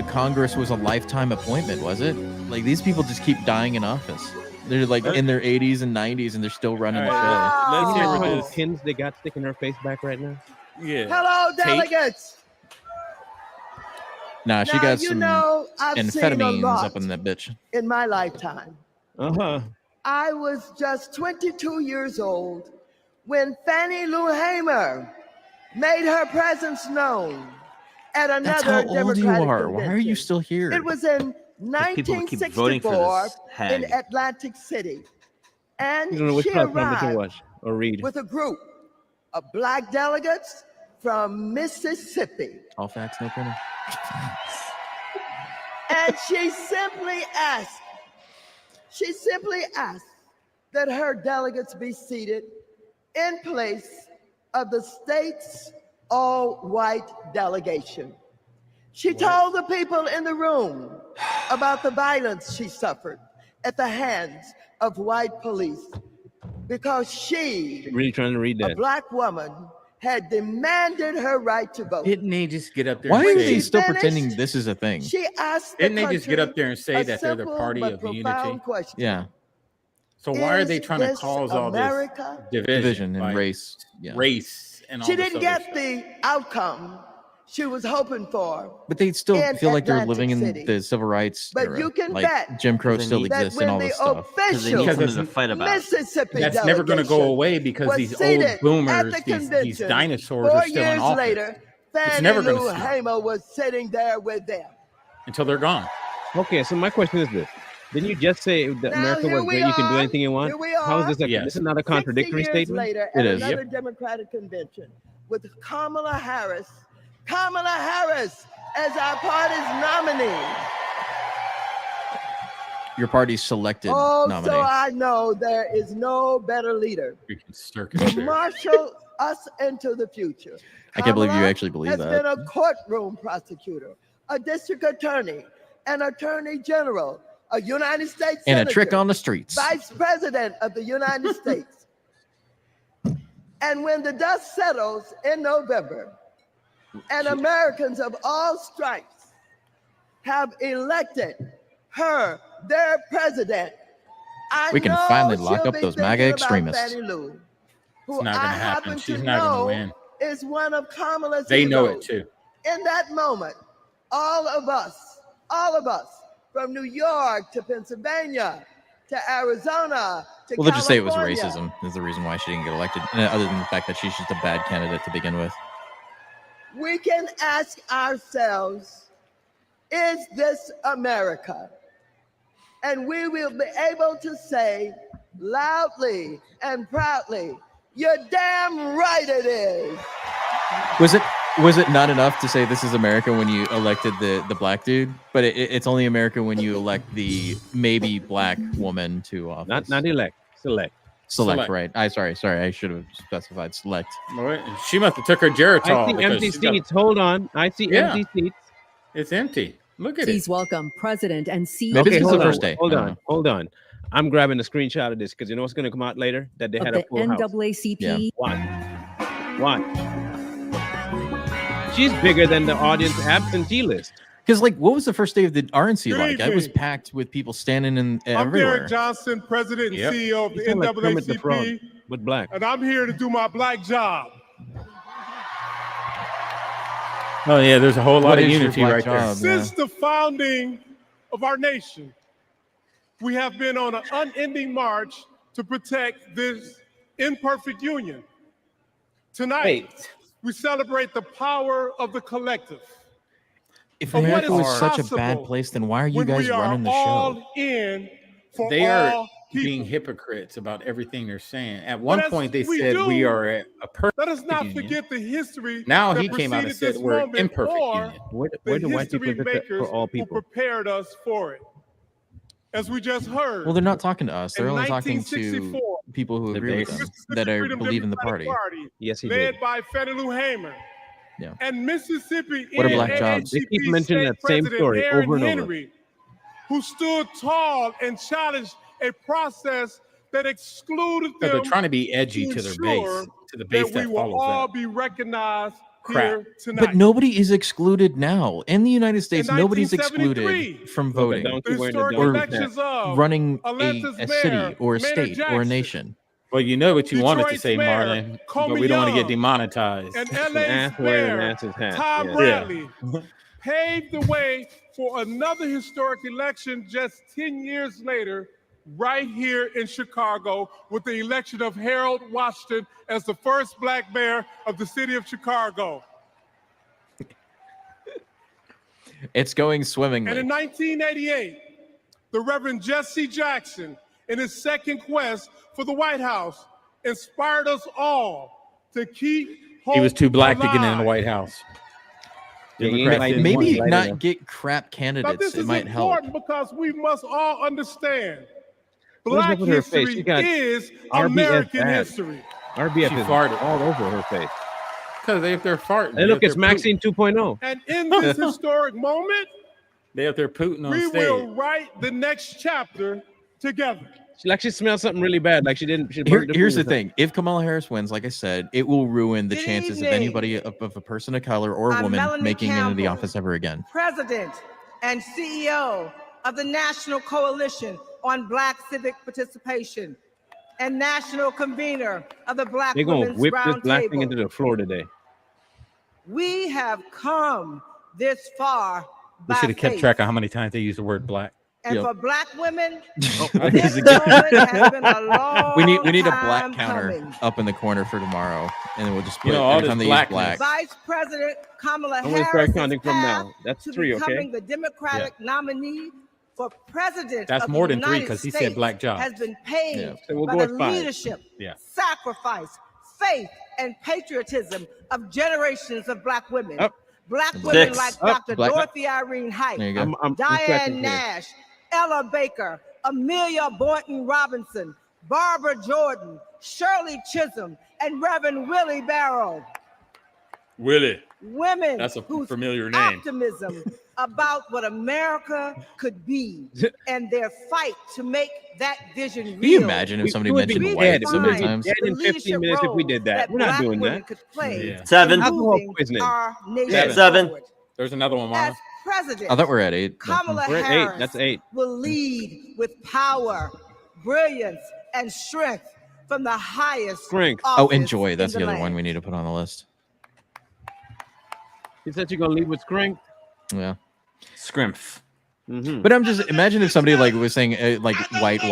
Congress was a lifetime appointment, was it? Like these people just keep dying in office. They're like in their 80s and 90s, and they're still running the show. Let's hear what How many this. pins they got sticking her face back right now? Yeah. Hello, Tape. delegates. Nah, she Now, got you some know, I've seen a amphetamines lot up in that bitch. in my lifetime. Uh-huh. I was just 22 years old when Fannie Lou Hamer made her presence known at That's another how old you Democratic are. Why are you convention. still here? It was in people who keep voting for 1964 this in hag. Atlantic City. And You don't know which she platform we can arrived watch or read. with a group of black delegates from Mississippi. All facts, no printing. And she simply asked that her delegates be seated in place of the state's all-white delegation. She told the people in the room about the violence she suffered at the hands of white police because she, Really trying to read a that. black woman, had demanded her right to vote. Didn't they just get up there Why and are say? they still finished, pretending this is a thing? She asked the Didn't they just get country up there and say a that they're the simple party but of profound unity? question. Yeah, So why are Is they trying to this cause all America? this division and by race. Yeah, race and all She this didn't other get stuff? the outcome she was hoping for. but they still in feel like they're Atlantic living in City. the civil rights But era. you can like bet Jim Crow They still need- that exists and when all the this stuff. Because they need official something to fight about. Mississippi That's never going to go delegation away because was these old seated at boomers, the these convention, dinosaurs 4 are still in years office later, Fannie never gonna Lou stop. Hamer was sitting there with them. until they're gone. Okay, so my question is this. Didn't you just say that Now, America here was we great? You can do are. anything you want? Here we How is are. this? Yes. This is not a 60 contradictory years statement? later, It at is. another Democratic convention with Kamala Harris as our party's nominee. Your party's selected Oh, nominee. so I know there is no better leader Freaking circus to there. marshal us into the future. I can't believe you Kamala actually believe has that. been a courtroom prosecutor, a district attorney, an attorney general, a United States And a senator, trick on the streets. vice president of the United States. And when the dust settles in November, and Americans of all stripes have elected her their president, We can know finally lock she'll up be those thinking MAGA about extremists. Fannie Lou, who It's not I going to happen. happen She's to not know going to win. is one of Kamala's They know heroes. it too. In that moment, all of us from New York to Pennsylvania to Arizona to Well, they'll just say it was California, racism is the reason why she didn't get elected, and other than the fact that she's just a bad candidate to begin with. we can ask ourselves, is this America? And we will be able to say loudly and proudly, you're damn right it is. Was it not enough to say this is America when you elected the black dude? But it's only America when you elect the maybe black woman to office. Not elect, select. Select, right? Sorry, I should have specified select. She must have took her Geritol. I see because empty she's got- seats. Hold on. I see Yeah. empty seats. It's empty. Look at Please it. welcome President and CEO Maybe this is hold the on, first day. Hold I don't on. know. Hold on. I'm grabbing a screenshot of this because you know what's going to come out later? That they of had the a full house. NAACP. Watch. She's bigger than the audience absentee list. Because, like, what was the first day of the RNC Good like? I was evening. packed with people standing in I'm everywhere. Derek Johnson, President and Yep. CEO of the You sound like Kermit the Frog NAACP, with black. and I'm here to do my black job. Oh yeah, there's a whole lot What of is your unity black right there. job? Since the founding of our nation, we have been on an unending march to protect this imperfect union. Tonight, we celebrate the power of the collective. If But what America is was such a bad possible place, then why are you when guys we are running the all show? in for They are all being hypocrites about everything they're saying. At one as point, they we said do, we are a perfect Let us not union. forget the history. Now that he came out and preceded said this we're moment, imperfect or union. Where the do white people history fit makers for all who people? prepared us for it. As we just heard. Well, they're not talking to us. They're in only talking to 1964, people who agree with them, Mississippi that are Freedom believe in the Democratic party. Yes, he led did. by Fannie Lou Hamer. Yeah. And Mississippi What are black jobs? They keep NAACP mentioning State that same President story Aaron over and over. Henry, who stood tall and challenged a process that excluded So them. they're trying to be edgy to their ensure base, to the base that we that will follows all that. be recognized Crap. here tonight. But nobody is excluded now. In the United States, In nobody's 1973, excluded from voting the historic or elections of running Atlanta's a mayor, city or a Maynard state or a Jackson, nation. Well, you know what you wanted to Detroit's say, mayor, Marlon, Comey but we don't want to get Young, demonetized. and An LA's ass wearing an mayor, ass's hat. Tom Yeah. Bradley, paved the way for another historic election just 10 years later, right here in Chicago, with the election of Harold Washington as the first black mayor of the city of Chicago. It's going swimmingly. And in 1988, the Reverend Jesse Jackson, in his second quest for the White House, inspired us all to keep hope He was too black to get in alive. the White House. Yeah, Democrats didn't want Maybe it. not get crap Now, candidates. this It is might help. important because we must all understand What is Black up with her face? history She got is RBF American bad. history. RBF She is farted. all over her face. Because they up there farting. Hey, look, They it's up there Maxine 2.0. And in this historic moment, They up there pooting on we stage. will write the next chapter together. She smelled something really bad. Like she didn't. She burned Here's food the or something. thing: if Kamala Harris wins, like I said, it will ruin the Good chances of evening. anybody of a person of color or a I'm woman Melanie making it into the Campbell. office ever again. President and CEO of the National Coalition on Black Civic Participation and national convener of the Black They're gonna Women's whip this black thing Roundtable. into the floor today. We have come this far We by should have kept faith. track of how many times they used the word black. And Yep. for Black women, We this moment has been a long need a black time counter coming. up in the corner for tomorrow, and then we'll just put You know, all every this time they use blackness. black. Vice President Kamala I'm gonna start Harris counting from now. That's to 3, becoming okay? the Democratic nominee for president That's of more the than 3 United because he said States black jobs. has been paved Yeah. So we'll by go the at 5. leadership, Yeah. sacrifice, faith, and patriotism of generations of Black women. Up. Black women 6. like Up. Dr. Black- Dorothy Irene Height, There you go. I'm scratching Diane here. Nash, Ella Baker, Amelia Boynton Robinson, Barbara Jordan, Shirley Chisholm, and Reverend Willie Barrow. Willie. Women That's a whose familiar name. optimism about what America could be and their fight to make that vision real. Can you imagine if We somebody would be mentioned dead. white We so would many be times? dead in The 15 leadership minutes if we role did that. We're not Black doing women that. could play Yeah. in 7. moving Poisoning. our nation 7. forward. There's another one, As Mama. president, I thought we're at 8. Kamala We're at 8. Harris That's 8. will lead with power, brilliance, and strength from the highest Strength. Oh, office enjoy. in That's the other land. one we need to put on the list. He said you're gonna leave with strength. Yeah. Scrimph. Mm-hmm. But I'm just imagine if somebody like was saying like white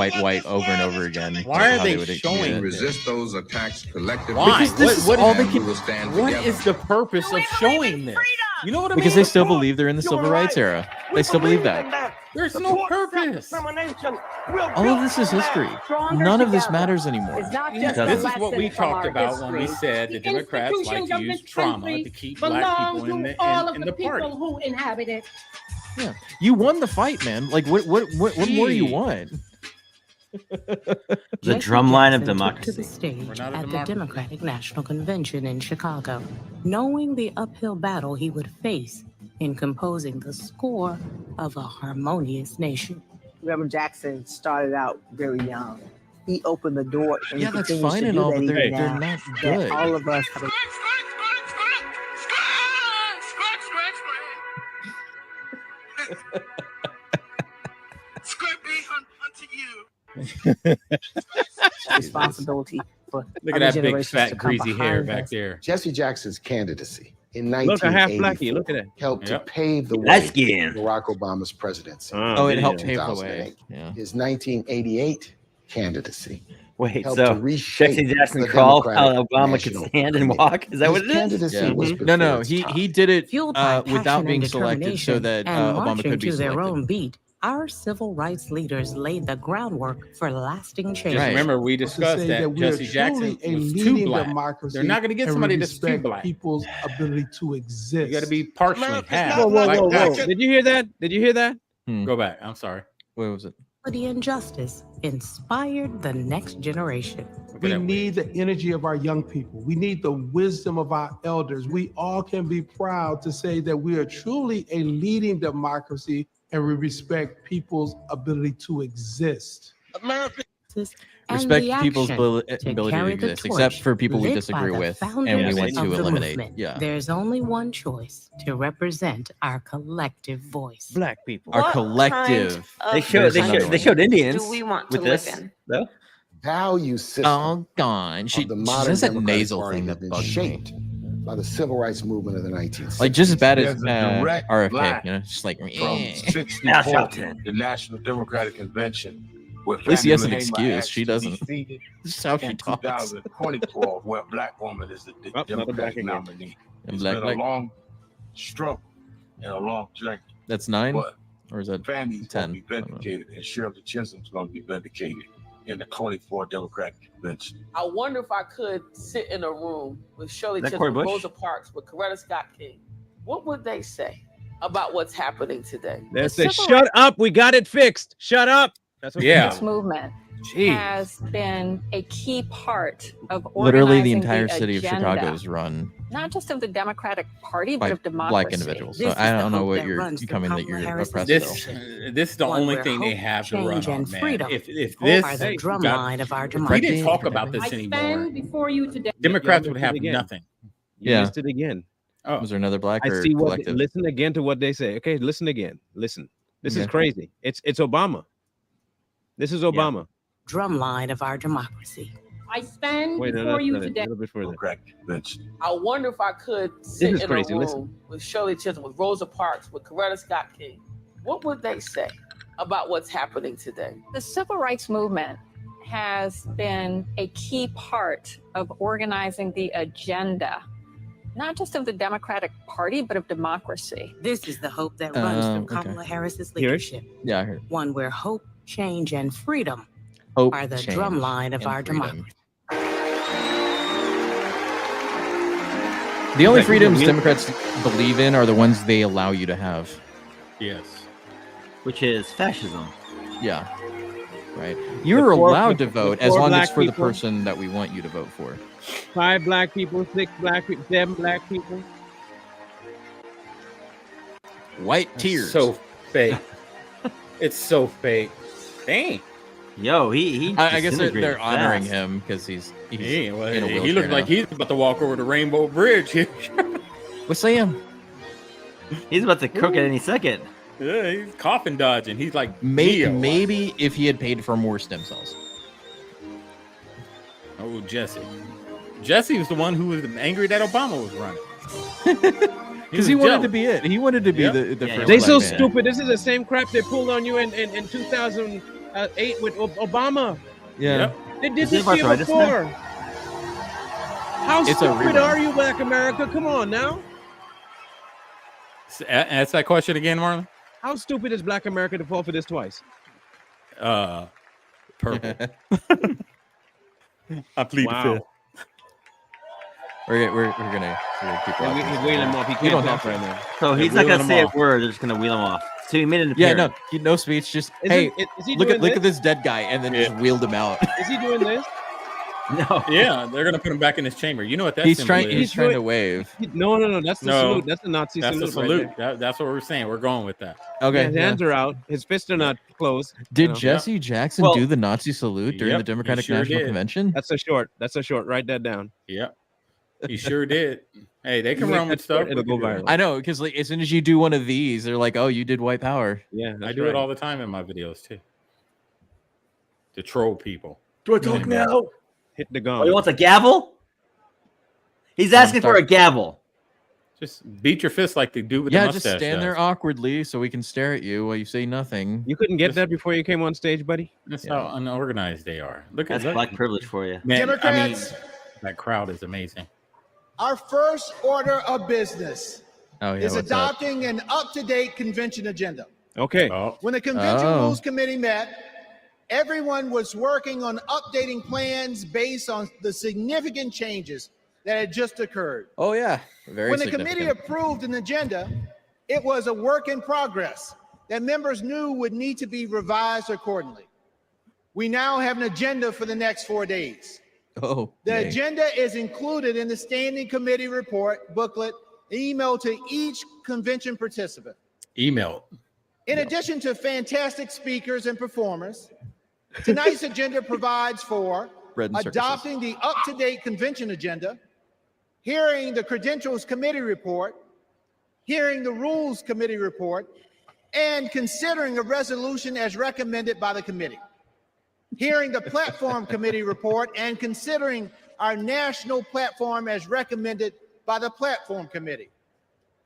over and over again. Why like, are how they would showing yeah. Resist those attacks collectively. Why? Because this is all they and we can. will stand What together. is the purpose of showing this? You know what I mean? Because they still believe they're in the civil rights era. They still believe that. There's no purpose. All of this is history. None of this matters anymore. This is what we talked about when we said the Democrats like to use trauma to keep black people in the party. who inhabit it. Yeah, you won the fight, man. Like what more do you want? The drumline of democracy. To the stage We're not a at the democracy. Democratic National Convention in Chicago, knowing the uphill battle he would face in composing the score of a harmonious nation. Reverend Jackson started out very young. He opened the door, and Yeah, he that's continues fine to and do all, that but even they're now. not That good. all of us have a responsibility for Look at other that big generations to fat come greasy hair behind back us. there. Jesse Jackson's candidacy in Look, a half 1984 blackie. Look at that. helped Yep. to pave the way Light for skin. Barack Obama's presidency. Oh, it yeah. helped pave the way. 2008. Yeah. His 1988 candidacy Wait, helped so to reshape Jesse Jackson the crawl Democratic how Obama could National stand and Committee. walk? Is that what His it is? candidacy Yeah. was No, before its he time. did it Fueled by without passion being and selected so determination that and Obama marching could be to their own selected. beat, our civil rights leaders laid the groundwork for lasting change. Just remember, we To discussed say that we are Jesse Jackson truly a was too leading black. democracy. They're not going to get and somebody we that's too respect black. people's ability to exist. You got to be partially half. Whoa, whoa, whoa, whoa! Did you hear that? Did you hear that? Go back. I'm sorry. What was it? And justice inspired the next generation. We need the energy of our young people. We need the wisdom of our elders. We all can be proud to say that we are truly a leading democracy and we respect people's ability to exist. America. Respect people's ability to exist, except for people we disagree with and we want to eliminate. Yeah. There's only one choice to represent our collective voice. Black people. Our collective. They showed Indians. Do we want to with live this, in? though. Value system. Oh God, she of the modern has that Democratic nasal Party thing have that been bugs me. shaped by the civil rights movement of the 1960s. Like just as bad as There's a direct RFK, line you know, just like from eh. 64, the National Democratic Convention. At least he has an excuse. She doesn't. This is how she talks. 2024, where a black woman is the Democratic nominee. It's been a long struggle and a long journey. That's 9, But or is that Fannie's 10? going to be vindicated, and Shirley Chisholm's going to be vindicated in the 24 Democratic Convention. I wonder if I could sit in a room with Shirley That Chisholm, Cory Bush? Rosa Parks, with Coretta Scott King. What would they say about what's happening today? They say, "Shut up, we got it fixed. Shut up." That's what This movement has been a key part of Literally the organizing entire city of agenda, Chicago is run not just of the Democratic Party, by but of democracy. black individuals. So I don't know what you're coming that you're oppressed. This is the only thing they have to run on, man. If this are the drum got- line of our if we democracy. didn't talk about this anymore, Stand before you today. Democrats You would have missed it again. nothing. You Yeah. missed it again. Oh, Was there another black I or see what. collective? Listen again to what they say. Okay, listen again. Listen. This is Okay. crazy. It's Obama. This is Obama. Drum line of our democracy. I stand Wait, no, before that's you not it. A today. little bit further. Democratic Convention. I wonder if I could sit is in crazy. a room Listen. with Shirley Chisholm, with Rosa Parks, with Coretta Scott King. What would they say about what's happening today? The civil rights movement has been a key part of organizing the agenda, not just of the Democratic Party, but of democracy. This is the hope that runs from Okay. Kamala Harris's Hear it? leadership. Yeah, I heard. One where hope, change, and freedom Hope, are the change, drum line of and our freedom. democracy. The only Like, freedoms you- Democrats believe in are the ones they allow you to have. yes. Which is fascism. Yeah. Right. You're four- allowed to the vote as four long as black it's for the people- person that we want you to vote for. 5 black people, 6 black people, 7 black people. White tears. So fake. It's so fake. Dang. Yo, he I guess they're disintegrated honoring fast. him because he's He, well, in a he wheelchair looked like now. he's about to walk over the Rainbow Bridge. What's Sam? He's about to crook it any second. Yeah, he's coffin dodging. He's like Maybe, Neo. maybe if he had paid for more stem cells. Oh, Jesse. Jesse was the one who was angry that Obama was running. Because he wanted to be it. He wanted to be Yep. the Yeah, first They black so man. stupid. This is the same crap they pulled on you in 2008 with Obama. Yeah. Yep. They did Is this it to you arthritis now? before. How It's a stupid rerun. are you, Black America? Come on now. Ask that question again, Marlon. How stupid is Black America to fall for this twice? Purple. I plead the Wow. fifth. We're gonna keep Yeah, watching. he's wheeling him off. He You can't don't talk have right to. now. So he's They're not gonna wheeling say him a off. word. They're just gonna wheel him off. So he made an Yeah, appearance. no speech. Just Is hey, he look doing at this dead guy, and then just wheeled him out. Is he doing this? No. Yeah, they're gonna put him back in his chamber. You know what that He's symbol trying. is? He's trying to wave. No. That's the No. salute. That's the Nazi That's salute. the salute. Right there. That's what we're saying. We're going with that. Okay. His yeah. hands are out. His fists are not closed. Did you know. Jesse Jackson Well- do the Nazi salute during Yep, the Democratic he sure National did. Convention? That's a short. That's a short. Write that down. Yep. He sure did. Hey, they can You make run with that stuff. short, it'll go viral. I know, because like as soon as you do one of these, they're like, "Oh, you did white power." Yeah, I that's do right. it all the time in my videos too. To troll people. Do I talk now? Hit the Oh, gong. he wants a gavel? He's asking for a gavel. Just beat your fist like they do with Yeah, the just mustache. stand there guys. awkwardly so we can stare at you while you say nothing. You couldn't get that before you came on stage, buddy? That's how unorganized they are. Look That's at black privilege for you. Man, Democrats, that crowd is amazing. our first order of business Oh yeah, is what's up? adopting an up-to-date convention agenda. Okay. When the Convention Rules Committee met, everyone was working on updating plans based on the significant changes that had just occurred. Oh, yeah. Very When the significant. committee approved an agenda, it was a work in progress that members knew would need to be revised accordingly. We now have an agenda for the next 4 days. Oh, The yay. agenda is included in the Standing Committee report booklet emailed to each convention participant. Email. In addition to fantastic speakers and performers, tonight's agenda provides for Bread and circuses. adopting the up-to-date convention agenda, hearing the Credentials Committee report, hearing the Rules Committee report, and considering a resolution as recommended by the committee, hearing the Platform Committee report, and considering our national platform as recommended by the Platform Committee,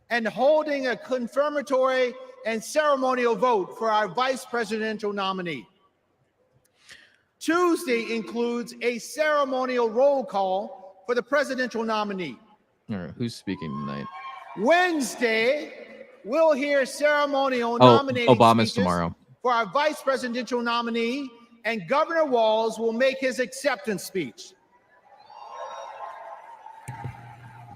and holding a confirmatory and ceremonial vote for our vice presidential nominee. Tuesday includes a ceremonial roll call for the presidential nominee. All right, who's speaking tonight? Wednesday, we'll hear ceremonial Oh, nominating Obama's speeches tomorrow. for our vice presidential nominee, and Governor Walz will make his acceptance speech.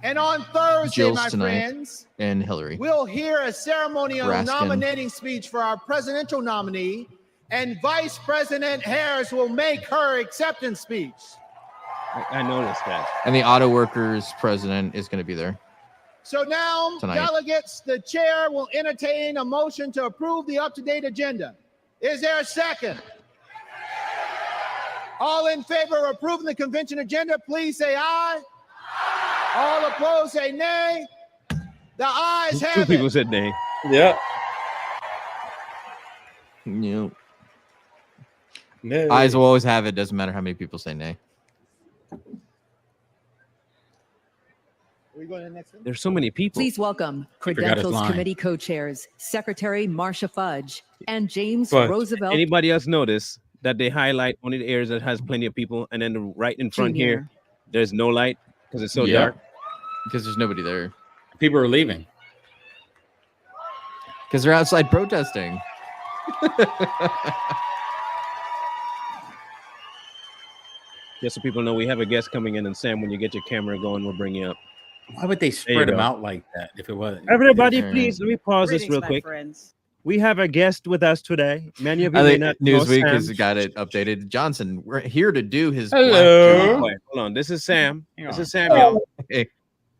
And on Thursday, Jill's my tonight. friends, And Hillary. we'll hear a ceremonial Raskin. nominating speech for our presidential nominee, and Vice President Harris will make her acceptance speech. I noticed that. And the auto workers president is going to be there. So now, Tonight. delegates, the chair will entertain a motion to approve the up-to-date agenda. Is there a second? All in favor of approving the convention agenda, please say aye. All opposed, say nay. The ayes Two have people it. said nay. Yeah. Yep. Nay. Eyes will always have it. Doesn't matter how many people say nay. Are we going to the next one? There's so many people. Please welcome forgot his Credentials line. Committee co-chairs, Secretary Marcia Fudge and James Fudge. Roosevelt Anybody else notice that they highlight only the areas that has plenty of people, and then the right in front Jr. here, there's no light because it's so Yeah. dark. Because there's nobody there. People are leaving. Because they're outside protesting. Just so people know, we have a guest coming in, and Sam, when you get your camera going, we'll bring you up. Why would they you spread them go. out like that if it wasn't? Everybody, All please, let me pause this Greetings, real my quick. friends. We have a guest with us today. Many of you I may think not know Newsweek Sam. has got it updated. Johnson, we're here to do his. Hello. Wait, hold on. This is Sam. Hang This on. is Samuel. Hey,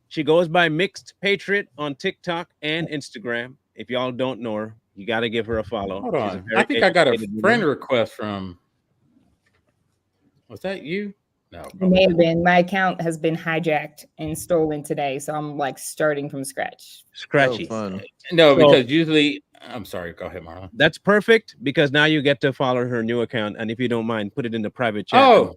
She goes by Mixed Patriot on TikTok and Instagram. If y'all don't know her, you got to give her a follow. Hold She's on. very I think I got a educated friend woman. request from. Was that you? No. It may have been. My account has been hijacked and stolen today, so I'm like starting from scratch. Scratchy. fun. No, So- because usually. I'm sorry. Go ahead, Marlon. That's perfect because now you get to follow her new account. And if you don't mind, put it in the private chat. Oh,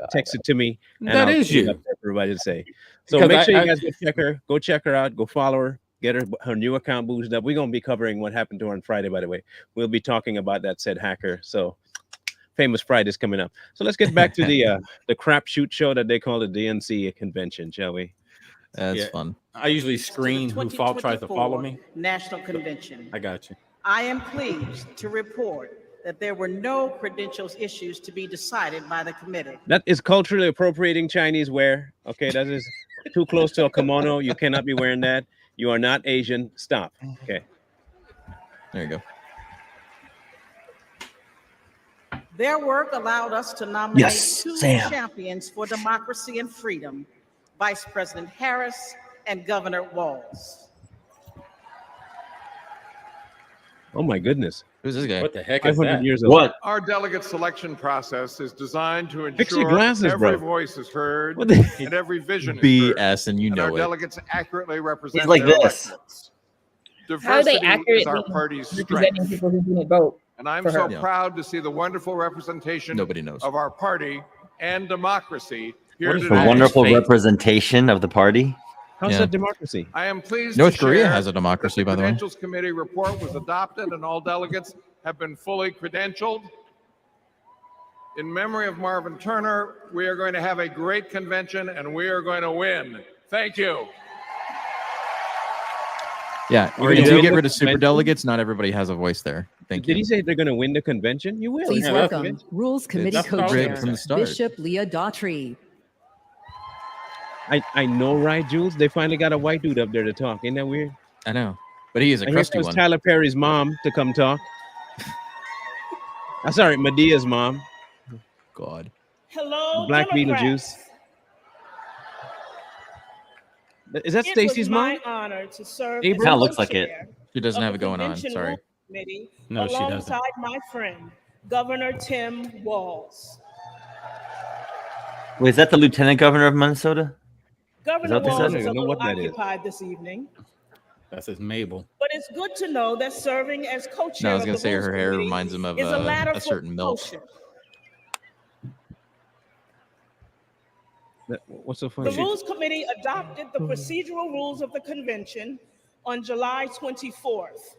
Text it to me. And that I'll is put it you. up there for everybody to say. So Because make sure I- you guys go check her. Go check her out. Go follow her. Get her new account boosted up. We're gonna be covering what happened to her on Friday, by the way. We'll be talking about that said hacker. So famous Friday's coming up. So let's get back to the crapshoot show that they call the DNC convention, shall we? That's Yeah. fun. I usually screen who tries to follow me. National Convention. I got you. I am pleased to report that there were no credentials issues to be decided by the committee. That is culturally appropriating Chinese wear. Okay, that is too close to a kimono. You cannot be wearing that. You are not Asian. Stop. Okay. There you go. Their work allowed us to nominate Yes, two Sam. champions for democracy and freedom, Vice President Harris and Governor Walz. Oh my goodness. Who's this guy? What the heck is 500 that? years old. What? Our delegate selection process is designed to Fix your ensure glasses, every bro. voice is heard What the- and every vision is heard, BS, and you and our know it. delegates accurately represent He's like their this. electorates. How are they Diversity is accurately our party's representing strength, people who didn't vote? and I'm for so her? Yeah. proud to see the wonderful representation Nobody knows. of our party and democracy here What is The today. that? wonderful Fake. representation of the party. How's Yeah. that democracy? I am pleased North to Korea share has a democracy, that by the way. Credentials Committee report was adopted and all delegates have been fully credentialed. In memory of Marvin Turner, we are going to have a great convention and we are going to win. Thank you. Yeah, Or if you you get win rid the of super convention? delegates, not everybody has a voice there. Thank Did you. he say they're going to win the convention? You will. Please Yeah, welcome Rules Committee It's rigged co-chair from the start. Bishop Leah Daughtry. I know, right, Jules? They finally got a white dude up there to talk. Ain't that weird? I know, but he is a And here crusty comes one. Tyler Perry's mom to come talk. I'm sorry, Medea's mom. God. Hello, Black Democrats. Beetlejuice. Is that It Stacey's was mom? my honor to serve Abrams? as Kinda looks like co-chair it. She doesn't of have the it going on. Convention Sorry. Rules Committee No, she doesn't. alongside my friend, Governor Tim Walz. Wait, is that the lieutenant governor of Minnesota? Governor what they Walz said? is I a don't know little what that is. occupied this evening, That's his Mabel. but it's good to know that serving as co-chair No, I was of gonna the say Rules her hair Committee reminds him of is a ladder a certain milk. What's so funny? The Rules Committee adopted the procedural rules of the convention on July 24th.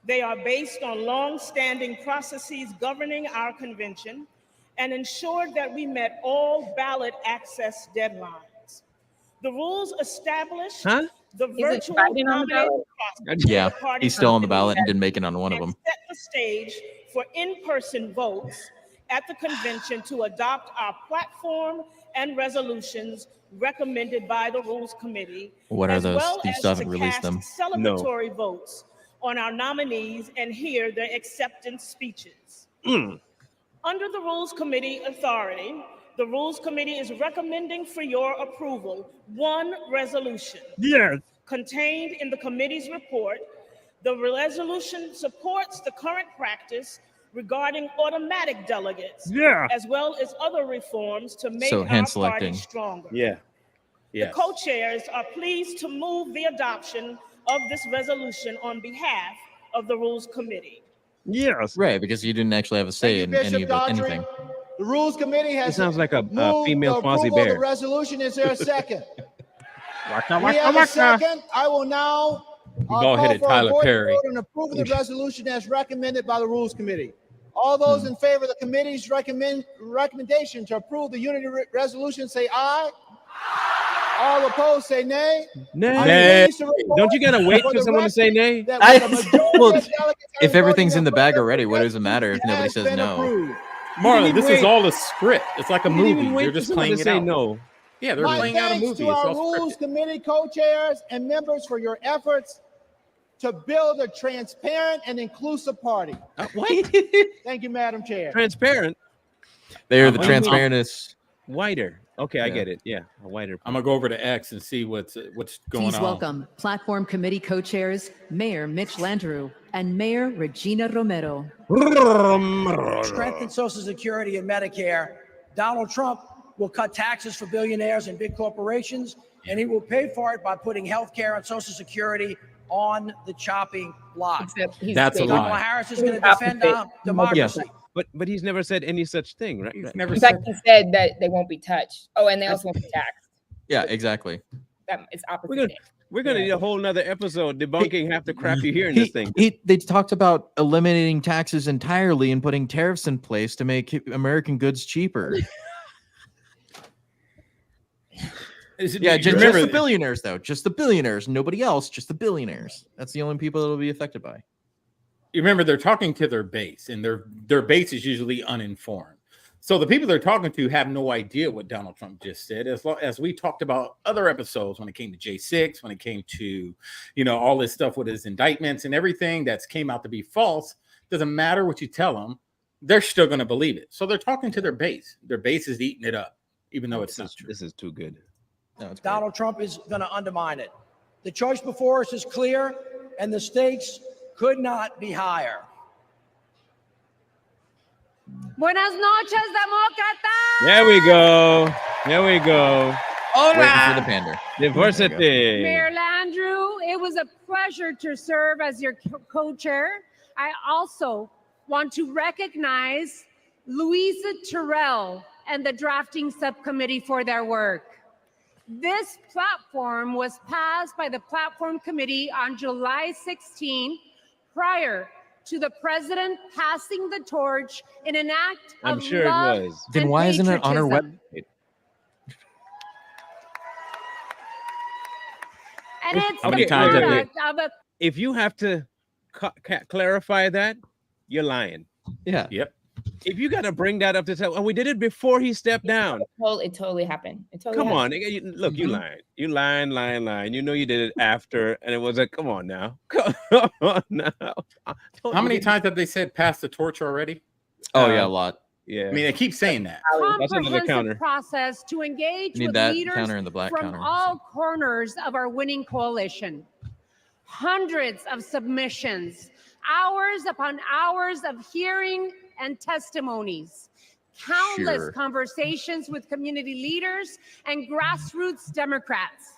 They are based on long-standing processes governing our convention and ensured that we met all ballot access deadlines. The rules established the virtual Biden on the nominating ballot? process. Yeah, for the party he's still on the committees ballot and didn't make it on one of and them. set the stage for in-person votes at the convention to adopt our platform and resolutions recommended by the Rules Committee. What are as those? well You as still haven't to released them. cast celebratory votes on our nominees and hear their acceptance speeches. Under the Rules Committee authority, the Rules Committee is recommending for your approval one resolution. Yes. Contained in the committee's report, the resolution supports the current practice regarding automatic delegates, Yeah. as well as other reforms to make So our hand party selecting. stronger. Yeah. The co-chairs are pleased to move the adoption of this resolution on behalf of the Rules Committee. Yes. Right, because you didn't actually have a say in Bishop any of it, Daughtry. anything. The Rules Committee He has sounds like a moved female the Fozzie approval of the Bear. resolution. Is there a second? Waka, We waka, have a waka. second. I will now Bald-headed call for a Tyler voice Perry. vote on approving the resolution as recommended by the Rules Committee. All those in favor of the committee's recommendation to approve the unity resolution say aye. All opposed say nay. Nay. I'm Nay. pleased to report Don't you gotta wait for for the someone to say nay? that with a majority of delegates If everything's voting in the in bag favor, already, what does it matter if nobody has says been no? approved. Marlon, even this is wait. all a script. It's like a You didn't even movie. wait You're for just someone playing to it say out. no. Yeah, they're My playing out a thanks movie. to It's our all Rules scripted. Committee co-chairs and members for your efforts to build a transparent and inclusive party. What? Thank you, Madam Chair. Transparent. They are the What do you mean? transparentness. Whiter. Okay, I Yeah. get it. Yeah, a whiter. I'm gonna go over to X and see what's going Please on. welcome Platform Committee co-chairs Mayor Mitch Landrieu and Mayor Regina Romero. Strengthen Social Security and Medicare. Donald Trump will cut taxes for billionaires and big corporations, and he will pay for it by putting health care and Social Security on the chopping block. That's a Kamala lie. Harris is going to defend our democracy. But he's never said any such thing, right? He's never In said fact, he said that they won't be touched. Oh, and they also won't be taxed. Yeah, exactly. That it's opposite. We're gonna need a whole nother episode debunking half the crap you hear in He- this thing. They talked about eliminating taxes entirely and putting tariffs in place to make American goods cheaper. Yeah, just the billionaires, though. Just the billionaires. Nobody else, just the billionaires. That's the only people that'll be affected by. You remember they're talking to their base, and their base is usually uninformed. So the people they're talking to have no idea what Donald Trump just said. As we talked about other episodes when it came to J6, when it came to, all this stuff with his indictments and everything that's came out to be false, doesn't matter what you tell them, they're still going to believe it. So they're talking to their base. Their base is eating it up, even though it's not true. This is too good. No, it's Donald Trump is going to undermine it. The choice before us is clear, and the stakes could not be higher. Buenas noches, demócratas. There we go. There we go. Waiting for the pander. Diversity. Mayor Landrieu, it was a pleasure to serve as your co-chair. I also want to recognize Louisa Terrell and the drafting subcommittee for their work. This platform was passed by the Platform Committee on July 16, prior to the president passing the torch in an act I'm of sure love it was. Then and why isn't it on our patriotism. website? And it's How many the times have product of a if you have to clarify that, you're lying. Yeah. Yep. If you got to bring that up to tell, and we did it before he stepped down. It totally happened. It totally Come on, happened. look, you lying. You lying. You know you did it after, and it was like, come on now. Come on now. How many times have they said pass the torch already? Oh yeah, a lot. Yeah. I mean, they keep saying that. That's another counter. Comprehensive process to engage Need with that leaders counter and the black from counter. all corners of our winning coalition. Hundreds of submissions, hours upon hours of hearing and testimonies, countless Sure. conversations with community leaders and grassroots Democrats.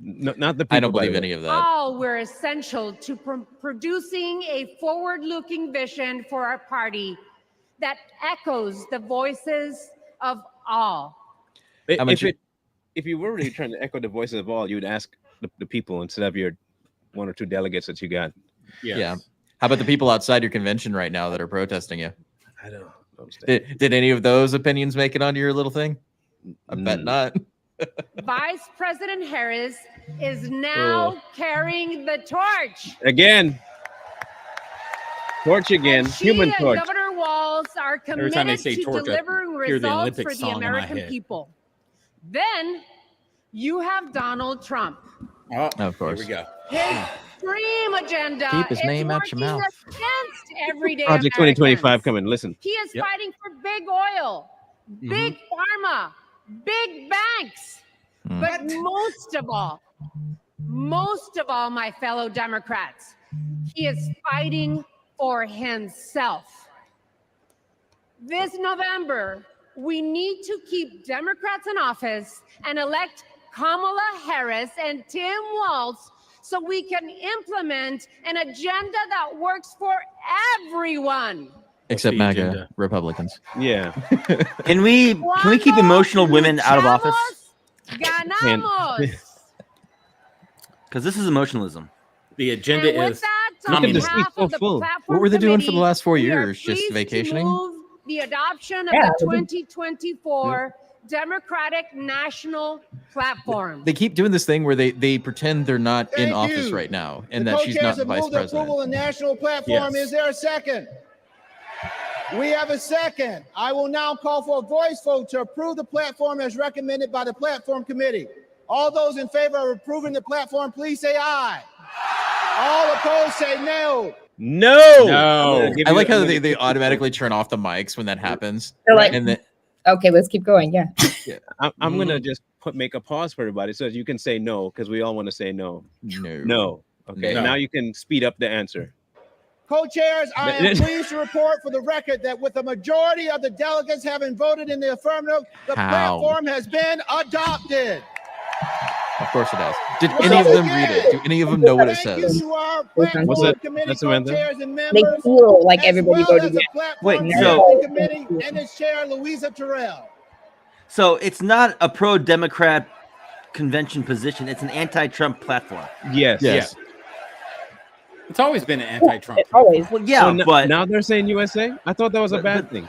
No, not the people. I don't believe by the way. any of that. All were essential to producing a forward-looking vision for our party that echoes the voices of all. If you were really trying to echo the voices of all, you would ask the people instead of your 1 or 2 delegates that you got. Yeah. How about the people outside your convention right now that are protesting you? I don't understand. Did any of those opinions make it onto your little thing? I bet not. Vice President Harris is now carrying the torch. Again. Torch again. She Human and torch. Governor Walz are Every time they committed say to torch, I delivering hear the results Olympic for the song in my American head. people. Then you have Donald Trump. Oh, of course. Here we go. His dream agenda Keep his is name out your working mouth. against everyday Project Americans. 2025 coming. Listen. He is Yep. fighting for big oil, big pharma, big banks. But most of all, my fellow Democrats, he is fighting for himself. This November, we need to keep Democrats in office and elect Kamala Harris and Tim Walz so we can implement an agenda that works for everyone. Except MAGA Republicans. Yeah. Can we keep emotional women out of office? Ganamos. Because this is emotionalism. The agenda And with is that, on communism. behalf of the platform What were they doing for the committee, last 4 we are years? Just pleased to vacationing? move the adoption of Yeah. the 2024 Democratic National Platform. They keep doing this thing where they pretend they're not in Thank office you. right now and The that she's co-chairs not have vice moved the president. approval of the national platform. Yes. Is there a second? We have a second. I will now call for a voice vote to approve the platform as recommended by the platform committee. All those in favor of approving the platform, please say aye. All opposed, say no. No. I like how they automatically turn off the mics when that happens. They're like, and then, okay, let's keep going. Yeah. I'm gonna just make a pause for everybody so you can say no because we all want to say no. No. Okay. No. Now you can speed up the answer. Co-chairs, I am pleased to report for the record that with the majority of the delegates having voted in the affirmative, the How? platform has been adopted. of course it does. Did any of them read it? Do any of them know what it Thank you says? to our What's platform that? committee That's Amanda? co-chairs and They members, feel like as everybody well as voted the yes. platform Wait, so- committee and its chair, Louisa Terrell. So it's not a pro-Democrat convention position. It's an anti-Trump platform. Yes. It's always been an anti-Trump. Always. Well, yeah, So but now they're saying USA. I thought that was a bad thing.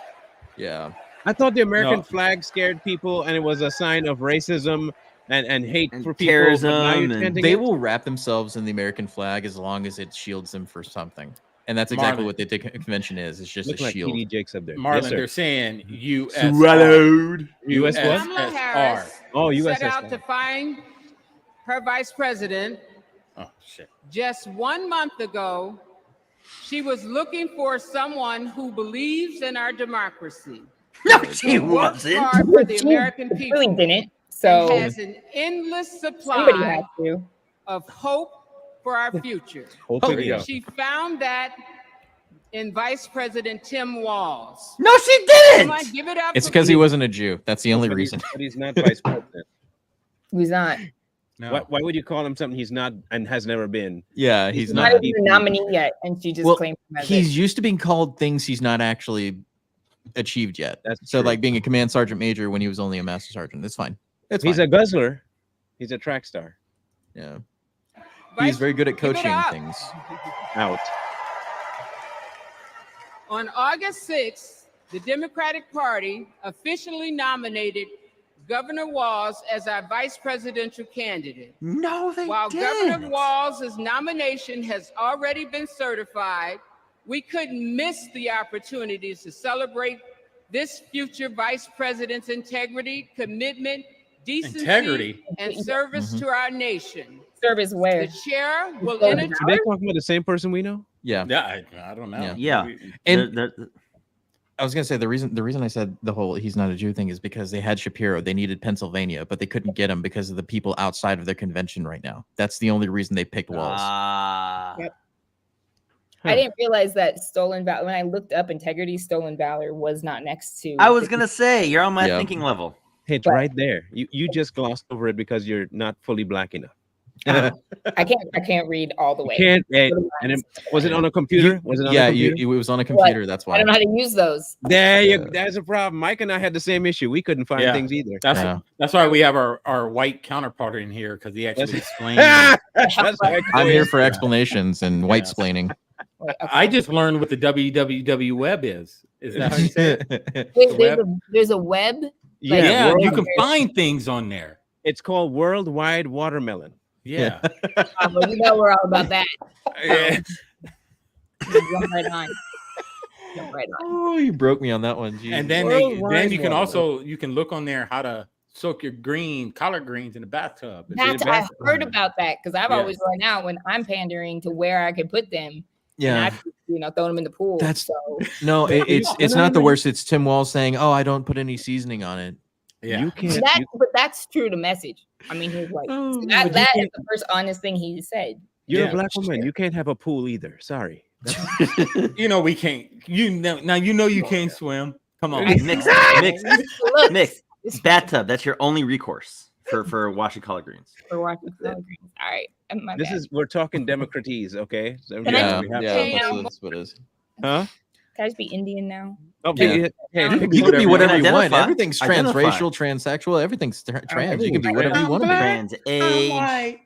Yeah. I thought the American No. flag scared people and it was a sign of racism and hate for people. terrorism but now you're and- chanting They it? will wrap themselves in the American flag as long as it shields them for something. And that's exactly Marlon. what the convention is. It's just Look a like shield. TD Jakes up there. Marlon, Yes, sir. they're saying USR. Swallowed. US what? Kamala Harris Oh, set USSR. out to find her vice president. Oh shit. Just 1 month ago, she was looking for someone who believes in our democracy. No, she who works wasn't. hard for the She American really people. didn't. And So has an endless somebody supply has to. of hope for our future. Hope again. She found that in Vice President Tim Walz. No, she Come on, didn't. give it up. It's for because he me. wasn't a Jew. That's the only But reason. he's not vice president. He's not. No. Why would you call him something he's not and has never been? Yeah, he's Not not. even a nominee yet, and she just Well, claimed him as he's it. used to being called things he's not actually achieved yet. That's so true. like being a command sergeant major when he was only a master sergeant. That's fine. That's He's fine. a guzzler. He's a track star. Yeah. Vice- He's very good at give it coaching up. things. Out. On August 6th, the Democratic Party officially nominated Governor Walz as our vice presidential candidate. No, they While didn't. Governor Walz's nomination has already been certified, we couldn't miss the opportunities to celebrate this future vice president's integrity, commitment, decency, and service to our nation. Service where? The chair will So introduce. they're talking about the same person we know? Yeah. Yeah, I don't know. Yeah. And I was gonna say the reason I said the whole he's not a Jew thing is because they had Shapiro, they needed Pennsylvania, but they couldn't get him because of the people outside of their convention right now. That's the only reason they picked Walz. Yep. I didn't realize that stolen valor. When I looked up integrity, stolen valor was not next to. I was gonna say you're on my thinking level. Hey, it's right there. You just glossed over it because you're not fully black enough. I can't read all the way. Can't. And it, was it on a computer? Was it on a computer? it was on a computer. What? That's why. I don't know how to use those. That's a problem. Mike and I had the same issue. We couldn't find things either. That's why we have our white counterpart in here, because he actually explained. I'm here for explanations and white splaining. I just learned what the www web is. Is that how you say it? Wait, there's a web. Yeah, you can find things on there. It's called Worldwide Watermelon. Yeah. Well, you know we're all about that. Yeah. Jump right on. Jump right on. Oh, you broke me on that one. Jeez. And then you can also look on there how to soak your collard greens in the bathtub. I heard about that because I've always run out when I'm pandering to where I can put them. Yeah. And I, throw them in the pool. No, it's not the worst. It's Tim Walz saying, "Oh, I don't put any seasoning on it." Yeah, but that's true to message. I mean, he's like, that is the first honest thing he said. You're a black woman. You can't have a pool either. Sorry. We can't. You can't swim. Come on. Mix. Bathtub. That's your only recourse for washing collard greens. For washing collard greens. All right. We're talking democracies, okay? So that's what it is. Huh? Can I just be Indian now? You can be whatever you want. Everything's transracial, transsexual. Everything's trans. You can be whatever you want to be. Trans age.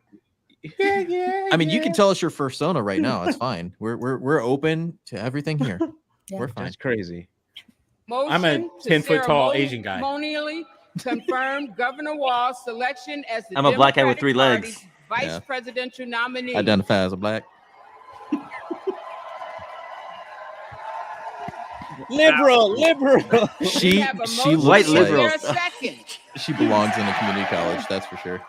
Yeah. I mean, you can tell us your persona right now. It's fine. We're open to everything here. We're fine. That's crazy. I'm a 10-foot tall Asian guy. Ceremonially confirmed Governor Walz's selection as the I'm a black guy with 3 legs. Vice presidential nominee. Identify as a black. Liberal. She white liberal. She belongs in a community college, that's for sure.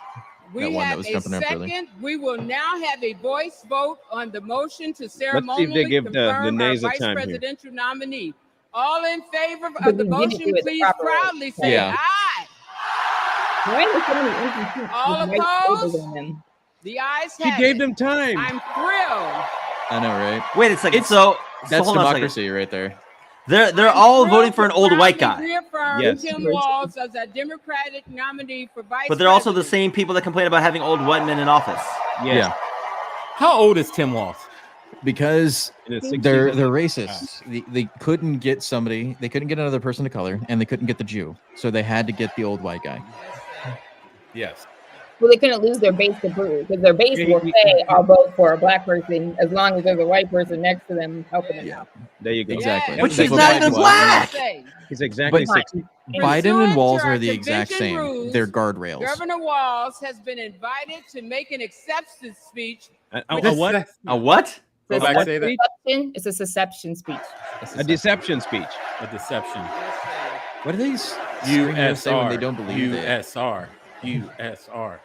We that one that have was a jumping in further. second. We will now have a voice vote on the motion to Let's see if ceremonially they give the confirm our nays a vice time here. presidential nominee. All in favor of the motion, please proudly say aye. All opposed? The ayes He have gave it. them time. I'm thrilled. I know, right? Wait a second. So That's hold on a second. democracy right there. They're all voting for an old white guy. Reaffirm Yes. Tim Walz as a Democratic nominee for vice But they're also the president. same people that complain about having old white men in office. Yeah. How old is Tim Walz? Because In his 60s, they're I think. racist. They couldn't get somebody, they couldn't get another person of color, and they couldn't get the Jew. So they had to get the old white guy. Yes. Well, they couldn't lose their base to prove because their base will say, "I'll vote for a black person as long as there's a white person next to them helping them out." There you go. Exactly. But she's not even black. He's exactly But 60. Biden and Walz to our are the exact convention same. rules, They're guardrails. Governor Walz has been invited to make an acceptance speech. A what? A what? Go back, say that. It's a deception speech. A deception speech. A deception. What are these? Say when USR. they don't believe it. USR. USR.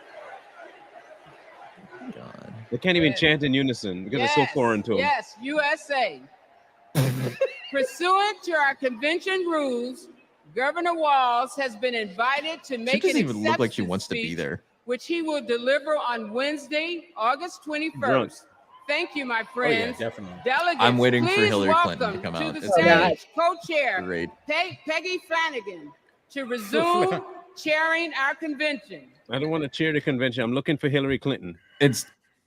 God. They can't even chant in unison because it's so foreign to them. Yes, USA. Pursuant to our convention rules, Governor Walz has been invited to She make doesn't an even look like she acceptance wants to be speech, there. which he will deliver on Wednesday, August 21st. Drunk. Thank you, my Oh, yeah, friends. definitely. Delegates, I'm waiting for please Hillary Clinton to welcome come out. to the It's stage co-chair great. Peggy Flanagan to resume chairing our convention. I don't want to chair the convention. I'm looking for Hillary Clinton. It's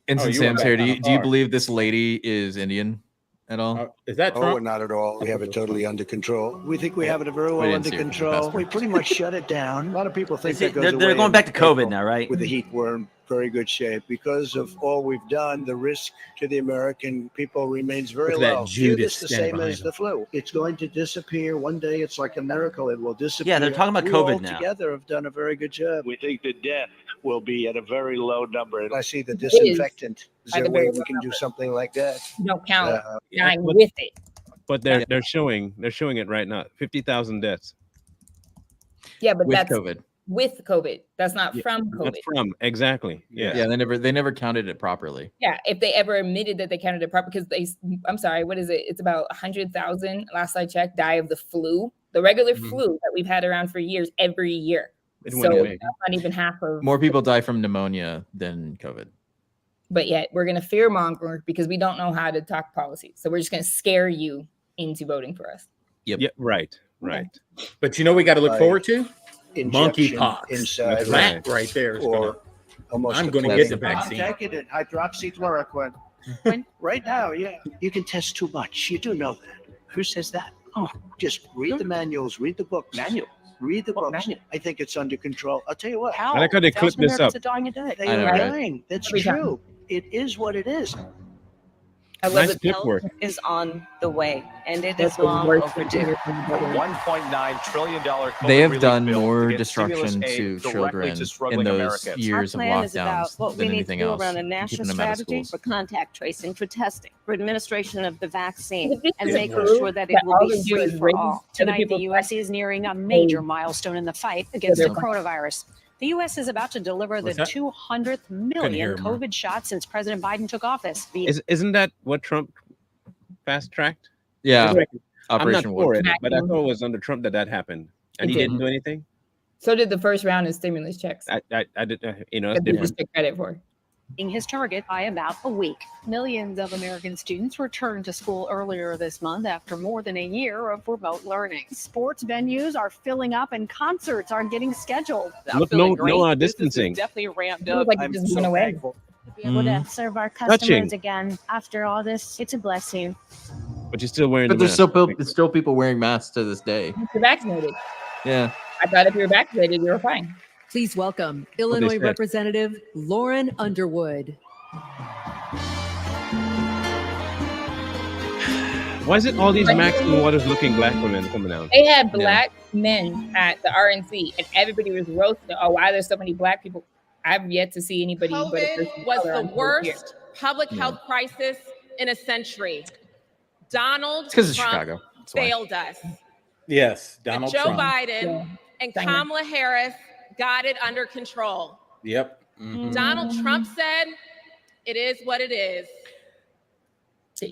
Instant you Sam's went here. back Do on you, the do you car. believe this lady is Indian at all? Is that Oh, Trump? not at all. We have it totally under control. We think we have it very We well didn't under see it from the control. past We pretty much shut it down. A lot of people think See, that goes they're away going in back to COVID April now, right? With the heat worm very good shape. Because of all we've done, the risk to the American people remains very Look at that low. View Judas this the standing same behind as him. the flu. It's going to disappear. One day it's like a miracle. It will disappear. Yeah, they're talking about we COVID all now. together have done a very good job. We think the death will be at a very low number. I see the It is disinfectant. Is by there the a way very we can do something like that? You don't count Yeah, dying with it. But they're showing it right now. 50,000 deaths. Yeah, but With that's COVID. with COVID. That's not Yeah, from COVID. That's from exactly. Yeah. Yeah, they never counted it properly. Yeah, if they ever admitted that they counted it properly, because I'm sorry, what is it? It's about 100,000, last I checked, die of the flu, the regular flu that we've had around for years, every year. It So went away. that's not even half of. More people die from pneumonia than COVID. But yet we're going to fear monger because we don't know how to talk policy. So we're just going to scare you into voting for us. Yep. Yeah, right. But you know we got to look forward to? Injection Monkeypox. inside That right there is or almost I'm a going to plague. get the vaccine. I'm taking it. Hydroxychloroquine. Right now, yeah. You can test too much. You do know that. Who says that? Oh, just read the manuals, read the book. Manual. Read the books. I think it's under control. I'll tell you what. I like how they clip this up. They I are know, right? dying. That's true. It is what it is. I love Nice it. clip work. Is on the way, and it That's is the long worst overdue. $1.9 trillion COVID They have relief done bill more to get stimulus destruction aid to directly children to in struggling those Americans. years of Our plan is about lockdowns what we than need to anything do else. around a and national keeping them out of strategy schools. for contact tracing, for testing, for administration of the vaccine, If this and is making true, sure that it that will all be they do free is for raise all. other Tonight, the people's U.S. is nearing a major milestone in the fight against the Yeah. coronavirus. The U.S. is about to deliver the What's that? 200th hear million him, Mark. COVID shots since President Biden took office. Isn't that what Trump fast tracked? Yeah. I'm not Operation for Warp it, Speed. but I thought it was under Trump that happened, and It he didn't didn't. do anything. So did the first round of stimulus checks. I did. That's That they different. just took credit for. His target by about a week. Millions of American students returned to school earlier this month after more than a year of remote learning. Sports venues are filling up and concerts are getting scheduled. Look, no distancing. Definitely ramped It was up. like it just went away. To be able to serve our Touching. customers again after all this, it's a blessing. But you're still wearing But the there's mask. still people wearing masks to this day. You're vaccinated. Yeah. I thought if you were vaccinated, you were fine. Please welcome Illinois said. Representative Lauren Underwood. Why is it all these Max and Waters looking black women coming out? They had black men at the RNC, and everybody was roasting. Oh, why there's so many black people? I've yet to see anybody. but a person COVID of was color the on board worst here. public health crisis in a century. Donald It's 'cause it's Trump Chicago. That's why. failed us. Yes, And Donald Joe Trump. Biden and Thank you. Kamala Harris got it under control. Yep. Mhm. Donald Trump said, "It is what it is."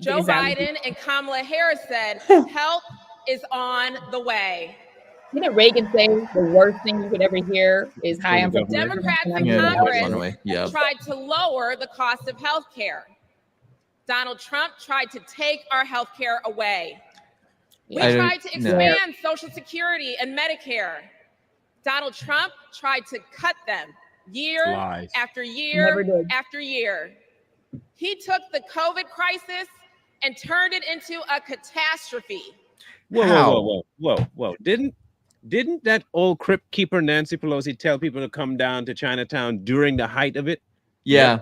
Joe Exactly. Biden and Kamala Harris said, "Help is on the way." Didn't Reagan say the worst thing you could ever hear is "Hi, I'm from Democrats and in Yeah, that's Congress one way. Yeah. tried to lower the cost of health care. Donald Trump tried to take our health care away. We I don't- tried to no. expand Social Security and Medicare. Donald Trump tried to cut them year Lies. after Never year did. after year. He took the COVID crisis and turned it into a catastrophe. Whoa. Didn't that old crypt keeper Nancy Pelosi tell people to come down to Chinatown during the height of it? Yeah.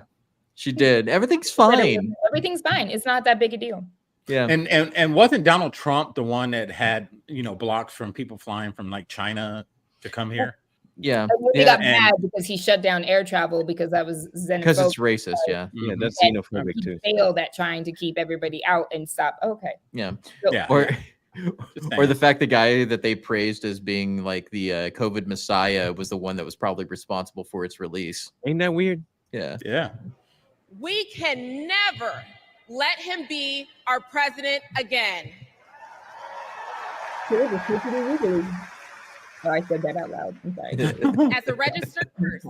She did. Everything's fine. Everything's fine. It's not that big a deal. Yeah. And wasn't Donald Trump the one that had blocks from people flying from like China to come here? Yeah. And they Yeah. got mad because he shut down air travel because that was xenophobic. Because it's racist. Yeah. Yeah, that's And xenophobic he too. failed at trying to keep everybody out and stop. Okay. Yeah. So- Yeah. Or the fact the guy that they praised as being like the COVID messiah was the one that was probably responsible for its release. Ain't that weird? Yeah. Yeah. We can never let him be our president again. Oh, I said that out loud. I'm sorry. As a registered nurse,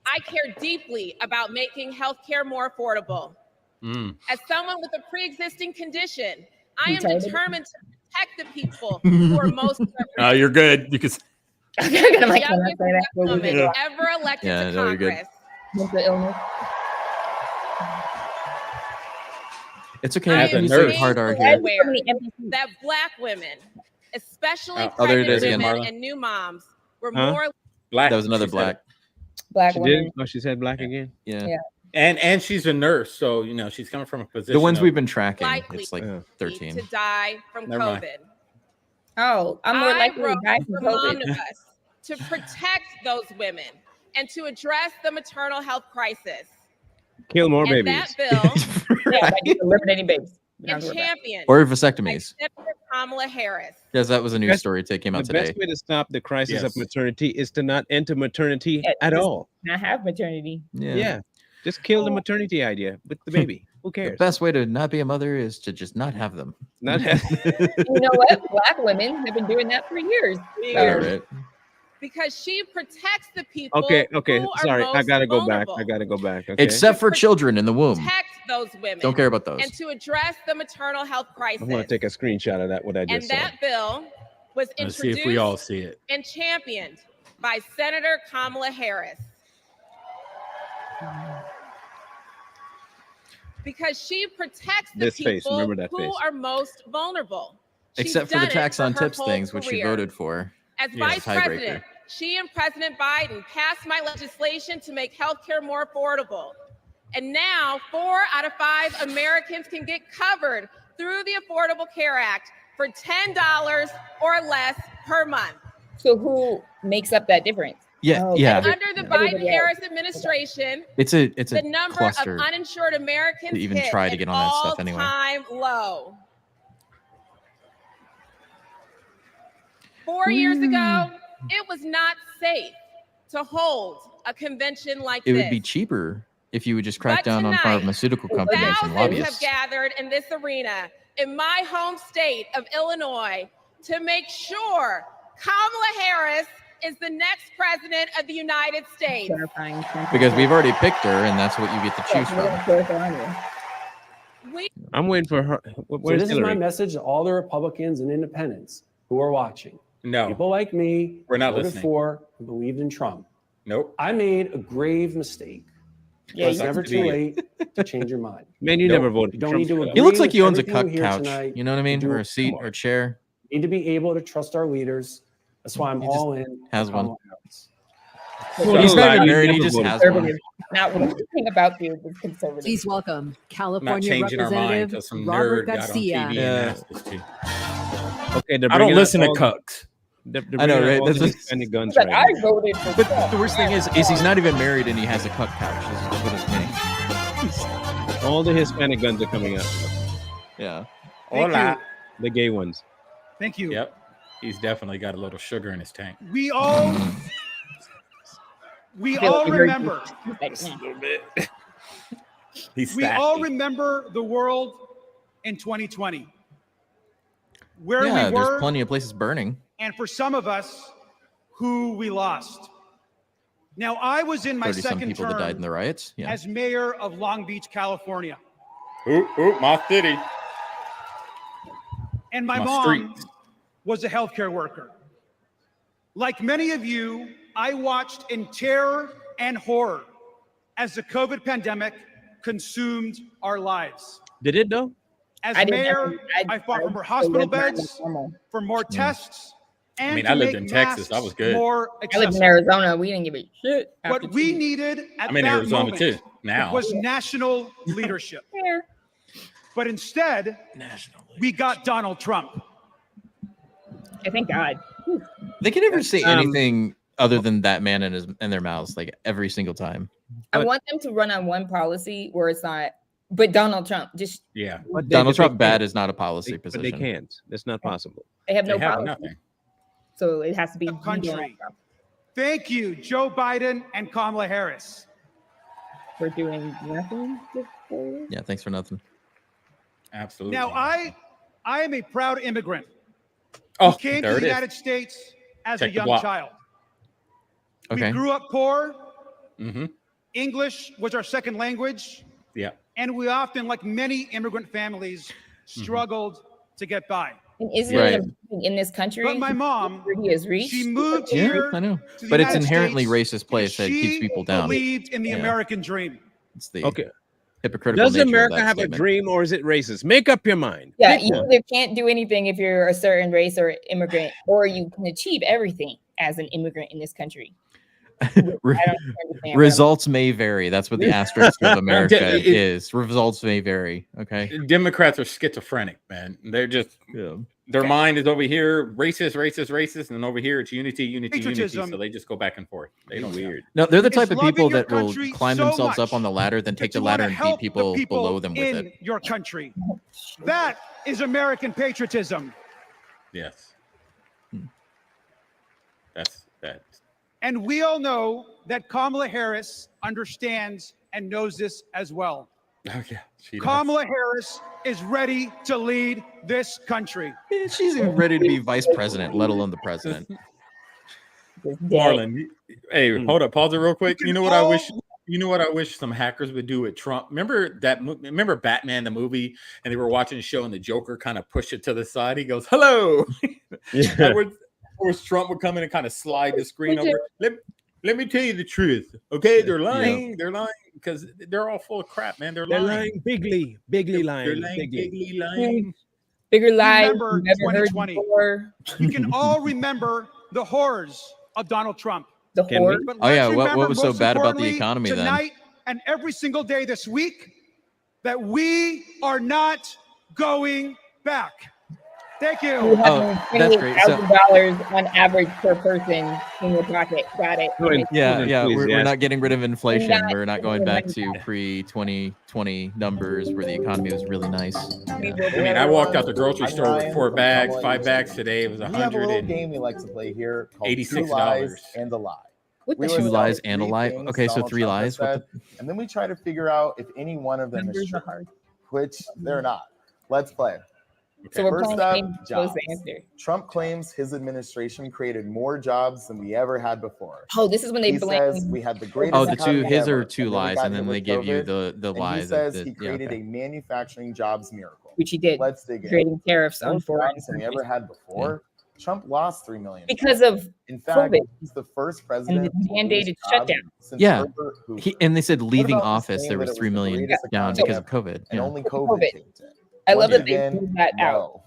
I care deeply about making healthcare more affordable. Mm. As someone with a pre-existing condition, I You am tired of it? determined to protect the people who are most You're good. You can. I'm like, the can I youngest say that? black woman Yeah. ever elected Yeah, to no, you're good. Congress. Mental illness. It's okay. I You am can use your nurse. hard painfully argument. aware that Black women, especially Oh, there it pregnant is again, women Marla. and new moms, were Huh? more Black. That was another She said black. Black She woman. did? Oh, she said black again? Yeah. Yeah. And she's a nurse, so she's coming from a position. The ones of- we've been tracking, Likely it's like 13. to die from Never mind. COVID. Oh, I'm more I likely to wrote die from for COVID. Momnibus to protect those women and to address the maternal health crisis. Kill more And babies. that bill Yeah, by just eliminating babies. and championed Or vasectomies. by Senator Kamala Harris. Yes, that was a news Best- story that came out The today. best way to stop the crisis of Yes. maternity is to not enter maternity Yeah, at just all. Not have maternity. Yeah. Just kill the maternity idea with the baby. Who The cares? best way to not be a mother is to just not have them. Not have You know what? Black women have been doing that for years. Yeah, right. Because she protects the people. Okay, who are sorry. I most gotta go vulnerable. back. I gotta go back. Okay. Except for children in the womb. Protect those women. Don't care about those. And to address the maternal health crisis. I want to take a screenshot of that, what I And just saw. that bill was Let's see introduced if we all see it. and championed by Senator Kamala Harris. Because she protects the This face, people remember that who face. are most vulnerable. She's Except for the done it tax for on her tips whole things, which she career. voted for. As Yeah, vice tiebreaker. president, she and President Biden passed my legislation to make healthcare more affordable. And now 4 out of 5 Americans can get covered through the Affordable Care Act for $10 or less per month. So who makes up that difference? Yeah, yeah. Under the Everybody Biden-Harris administration, It's a the number cluster of uninsured Americans to even hit try to an get on that stuff anyway. all-time low. 4 years ago, it was not safe to hold a convention like It this. would be cheaper if you would just crack But down on tonight, pharmaceutical companies and Thousands have lobbyists. gathered in this arena in my home state of Illinois to make sure Kamala Harris is the next president of the United States. Terrifying. Because we've already picked her, and that's what you get to choose from. I'm waiting for her. So Where's this is my Hillary? message to all the Republicans and independents who are watching. No. People like me We're not voted listening. for who believed in Trump. Nope. I made a grave mistake. Yeah, It's you- never too late to change your mind. Man, you Nope. never voted You for don't need to Trump. agree He looks like with he owns a everything cuck here couch. tonight. You know what I mean? Do Or a it seat tomorrow. or a chair. You need to be able to trust our leaders. That's why I'm He just all in. has on one. Kamala Harris. He's not even You married. He never just voted has for one. Conservative. Not one thing about you is conservative. Please welcome California changing our mind Representative because some Robert nerd got on Garcia. TV Yeah. and asked us to. Okay, they're I don't bringing listen out to all- cucks. They're I know, bringing out right? all That's the what- Hispanic guns But right I now. voted for But Trump. the worst thing is he's not even married and he has a cuck couch. This is what it's me. All the Hispanic guns are coming out. Yeah. Thank Hola. The gay ones. Thank you. Yep. He's definitely got a little sugar in his tank. We all I feel like we heard remember. you. Like, A little bit. He's We all sassy. remember the world in 2020. Where Yeah, we there's were, plenty of places burning. and for some of us, who we lost. Now, I was in my 30 some second people that died in term the riots. Yeah. as mayor of Long Beach, California. My city. And my My mom streets. was a healthcare worker. Like many of you, I watched in terror and horror as the COVID pandemic consumed our lives. Did it though? As I didn't mayor, know- I fought for more I hospital lived my life beds, normal. for more tests, and mean, to I lived make in Texas. That masks was good. more I lived accessible. in Arizona. We didn't give a shit. after What we two. needed at I'm in that Arizona moment too. Now. was national leadership. Yeah. But instead, we got Donald Trump. I thank God. They can never say anything other than that man in their mouths, like every single time. I But want them to run on one policy where it's not, but Donald Trump, just Yeah. But Donald Trump bad can't. is not a policy But position. they can't. That's not possible. they have no They have policy. nothing. So it has to be Country. Donald Trump. Thank you, Joe Biden and Kamala Harris. We're doing nothing. Yeah, thanks for nothing. Absolutely. Now, I am a proud immigrant oh, who came to there the it is. United States as Check a the young block. child. Okay. We grew up poor. Mm-hmm. English was our second language. Yeah. And we often, like many immigrant families, struggled to get by. And isn't Right. it in this country? But my mom, he has reached. she moved Yeah, here I know. to the But it's United inherently States racist place that keeps she people down. believed in the Yeah. American dream. It's the Okay. hypocritical Does nature of America that have statement. a dream or is it racist? Make up your mind. Yeah, Pick you one. either can't do anything if you're a certain race or immigrant, or you can achieve everything as an immigrant in this country. Results may vary. That's what the asterisk of America is. Results may vary. Okay. Democrats are schizophrenic, man. They're just their mind is over here, racist, and over here it's unity. So they just go back and forth. They don't weird. No, they're the type of people that will climb themselves up on the ladder, then take the ladder and beat people below them with it. Your country. That is American patriotism. Yes. That's that. And we all know that Kamala Harris understands and knows this as well. Oh, yeah. Kamala Harris is ready to lead this country. She's even ready to be vice president, let alone the president. Marlon, hey, hold up, pause it real quick. You know what I wish? You know what I wish some hackers would do with Trump? Remember Batman the movie, and they were watching the show, and the Joker kind of pushed it to the side. He goes, "Hello." Yeah. Or Trump would come in and kind of slide the screen over. Let me tell you the truth, okay? They're lying. Yeah. They're lying because they're all full of crap, man. They're lying bigly lying. They're lying bigly lying. Bigger lies. Remember 2020. You can all remember the horrors of Donald Trump. The horrors. Oh yeah, what was so bad about the economy tonight and every single day this week that we are not going back. Thank you. That's great. $28,000 on average per person in your pocket. Got it. Yeah. We're not getting rid of inflation. We're not going back to pre-2020 numbers where the economy was really nice. I mean, I walked out the grocery store with 4 bags, 5 bags today. It was We have a little game we like to play here called $86. 2 Lies and a Lie. What 2 lies and a lie? Okay, so 3 lies. And then we try to figure out if any one of them is true, which they're not. Let's play. So we're First playing up, jobs. the answer. Trump claims his administration created more jobs than we ever had before. Oh, this is when they blame. Says we had the greatest. Oh, the two. economy His ever, are 2 and then we lies, got and then hit they with give you COVID, the and lie. He says he created a manufacturing jobs miracle, which he did. Let's dig in. Creating tariffs on More foreign jobs than we ever had before. Trump lost 3 million because of in fact, COVID. He's the first president and the mandated shutdown. Yeah, and they said leaving office there was 3 million down because of COVID. And only COVID changed it. I love Once that they again, threw that out.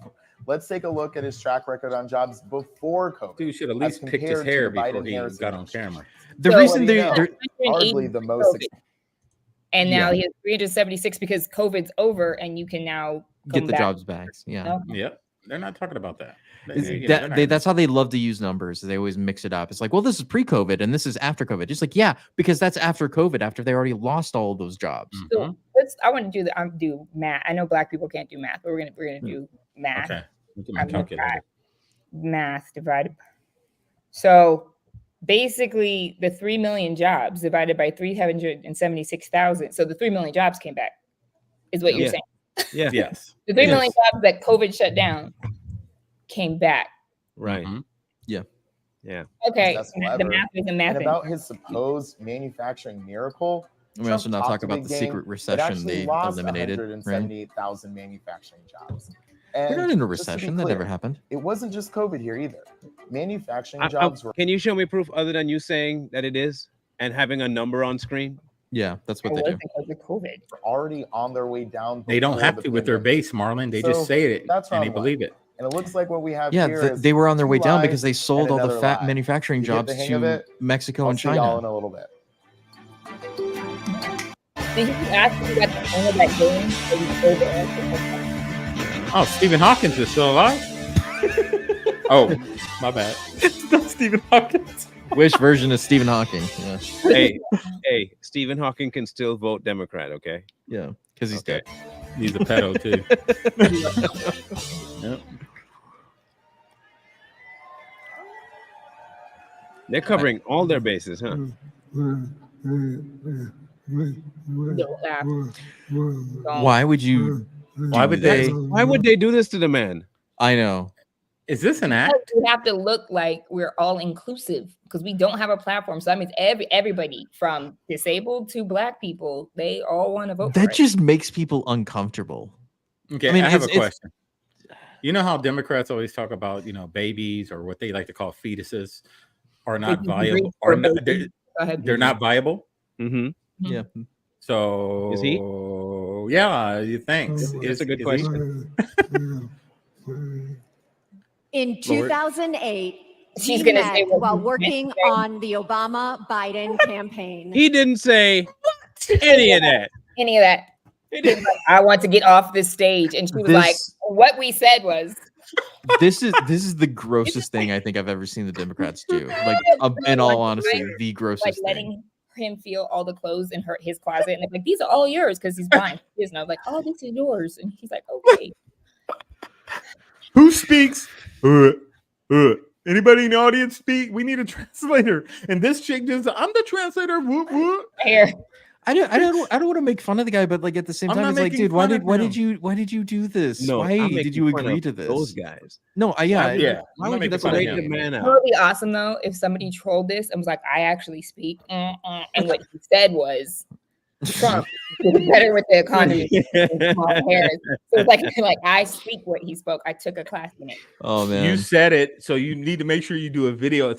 Let's take a look at his track record on jobs before COVID. Dude should at least pick his hair before he got on camera. The reason they're hardly the most. And now he has 376 because COVID's over, and you can now get the jobs back. Yeah. Yep. They're not talking about that. That's how they love to use numbers. They always mix it up. It's like, well, this is pre-COVID and this is after COVID. Just like, yeah, because that's after COVID, after they already lost all of those jobs. So I want to do math. I know Black people can't do math, but we're gonna do math. Okay. My calculator. Math divided. So basically, the 3 million jobs divided by 376,000. So the 3 million jobs came back, is what you're saying. Yeah. Yes. The 3 million jobs that COVID shut down came back. Right. Yeah. Okay. That's The clever. math isn't math. And about his supposed manufacturing miracle. We also not talk talked a about big the game, secret it recession actually they lost eliminated. 178,000 manufacturing jobs. They're not in a just to be recession. That clear, never happened. It wasn't just COVID here either. Manufacturing jobs were. Can you show me proof other than you saying that it is and having a number on screen? Yeah, that's what they do. Because of COVID. Already on their way down. They don't before have the to with their pandemic. base, Marlon. They So just say it that's and they round one. believe it. And it looks like what we have Yeah, here is they were on their way 2 down lies because they sold and all the another fat lie. manufacturing You get jobs the hang of to it? Mexico I'll and see y'all China. in a little bit. Did you ask if you got the hang of that game? Or you told the answer? Oh, Stephen Hawkins is still alive? Oh, my bad. It's not Stephen Hawkins. Which version of Stephen Hawking? Yeah. Hey, Stephen Hawking can still vote Democrat, okay? Yeah, because he's dead. He's a pedo too. Yep. They're covering all their bases, huh? Why would you? Why would they? Why would they do this to the man? I know. Is this an act? We have to look like we're all inclusive because we don't have a platform. So that means everybody from disabled to Black people, they all want to vote. That for it. just makes people uncomfortable. Okay, I mean, I have a it's- question. You know how Democrats always talk about, babies or what they like to call fetuses are not viable, or not, they're not viable. Mm-hmm. Yeah. So Is he? Yeah, you think? That's a good is he? question. In Lord. 2008, She's we gonna say met what while he meant working to say. on the Obama-Biden campaign. He didn't say any of that. Any of that. He was like, I want to get off this stage, and she was like, This- "What we said was." This is the grossest thing I think I've ever seen the Democrats do. Like, in all honesty, the Like grossest thing. letting him feel all the clothes in his closet, and they're like, "These are all yours," because he's blind. He's not like, "Oh, this is yours," and he's like, "Okay." Who speaks? Anybody in the audience speak? We need a translator. And this chick just, I'm the translator. Whoop, whoop. Here. I don't want to make fun of the guy, but like at the same I'm time, not it's like, making dude, why fun of did you do this? No, Why I'm did making you fun agree of to this? those guys. No, Why would you that's put what I a mean. man It out? would be awesome though if somebody trolled this and was like, "I actually speak," and what he said was, "Trump is better with the economy." than Kamala Harris. So it's like I speak what he spoke. I took a class in it. Oh man, You said it, so you need to make sure you do a video.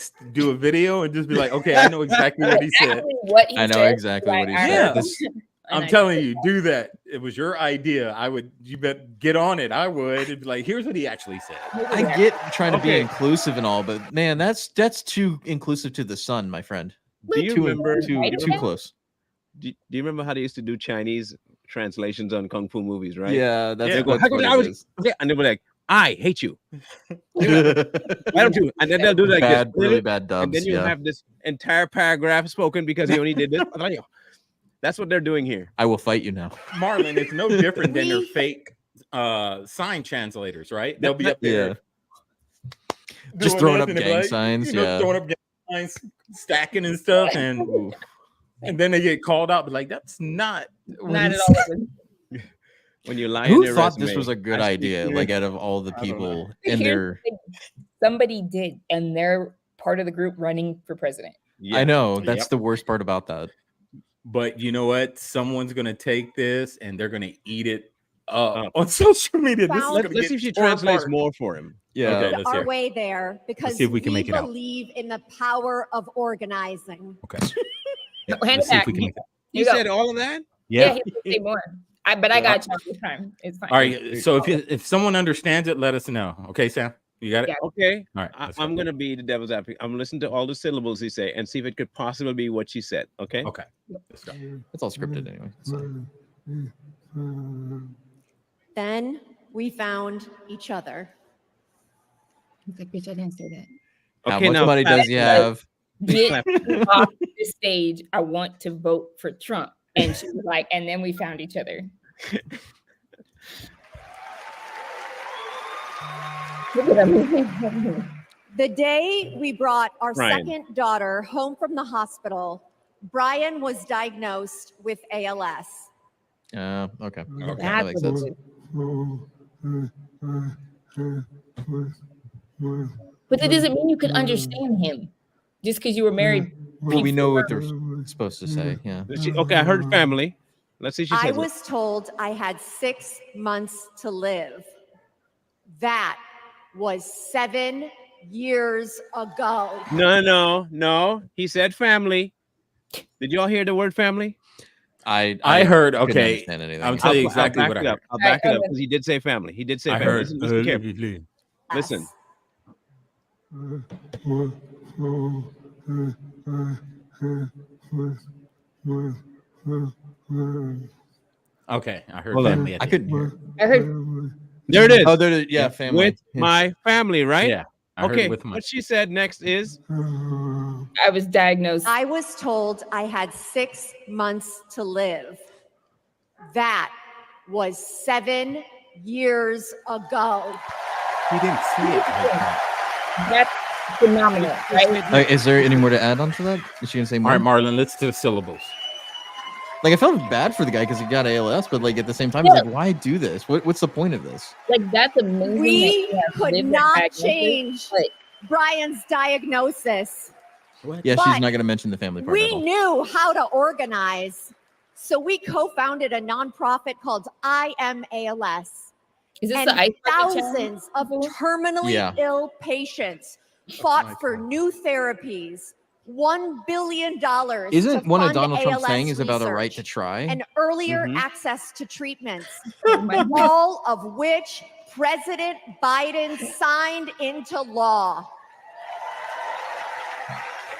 And just be like, okay, I know exactly what he said. Exactly what he I know said. exactly Like, what he I said. know. This- And I'm I telling did you, do that. It was your idea. You bet get on it. I would. It'd be like, here's what he actually said. I get trying to be Okay. inclusive and all, but man, that's too inclusive to the sun, my friend. Do you remember? too close? Do you remember how they used to do Chinese translations on kung fu movies, right? Yeah, that's, They go, that's what it is. okay, and they were like, I hate you. Why don't you? And then they'll do like Bad, this. really bad dubs. And then you yeah. have this entire paragraph spoken because he only did this. That's what they're doing here. I will fight you now. Marlon, it's no different than their fake sign translators, right? They'll be up there. Just doing throwing up this, and they'll be gang like, signs. Yeah. throwing up gang signs, stacking and stuff, and then they get called out, but like that's not Not at all. When you lie in Who your thought this resume, was a good I speak idea? here. Like out of all the people in Here's their, the thing. Somebody did, and they're part of the group running for president. I know that's Yep. the worst part about that. But you know what? Someone's gonna take this and they're gonna eat it up on social media. This is Found- gonna Let's get see if she torn translates apart. more for him. Yeah. Okay, let's our hear. way there because see if we can make it out. believe in the power of organizing. Okay. No, hand Let's it see if back. we can make it. He You go. said all of that? Yeah, he did say more. But I got you this time. It's fine. All right. So if someone understands it, let us know. Okay, Sam, you got it. Yeah. Okay. All right. let's go. I'm gonna be the devil's advocate. I'm listening to all the syllables he say and see if it could possibly be what she said. Okay. Okay. Let's go. It's all scripted anyway. so. Then we found each other. He's like, bitch, I didn't say that. How Okay, much now money does he have? Get off the stage. I want to vote for Trump. And she was like, and then we found each other. Look at him. The day we brought our Brian. second daughter home from the hospital, Brian was diagnosed with ALS. Okay. Okay. That That's makes what sense. But that doesn't mean you could understand him just because you were married. Well, we know what they're supposed to say. Yeah. Okay, I heard family. Let's see if she I says it. was told I had 6 months to live. That was 7 years ago. No. He said family. Did y'all hear the word family? I heard. couldn't Okay. understand anything. I'll tell you exactly I'll what back I it heard. up. I'll back it up because he did say family. He did say I family. heard. Listen carefully. Listen. Okay. I heard Hold on. family. I couldn't hear. I heard There it is. Oh, there it is. Yeah, family. With my family, right? Yeah. I heard Okay. with my. What she said next is I was diagnosed. I was told I had 6 months to live. That was 7 years ago. He didn't say it like that. That's phenomenal, right? Is there any more to add on to that? Is she gonna say All more? right, Marlon. Let's do syllables. Like I felt bad for the guy because he got ALS, but like at the same time, Yeah. he's like, why do this? What's the point of this? Like that's amazing. We that you have could lived that not diagnosis, change but Brian's diagnosis. Yeah, But she's not gonna mention the family part at We all. knew how to organize. So we co-founded a nonprofit called I Am ALS. Is this and the ice bucket thousands of terminally Yeah. ill patients fought for new therapies. $1 billion. Isn't to one of fund Donald Trump's ALS sayings about a right research to try? and earlier Mhm. access to treatments, all of which President Biden signed into law.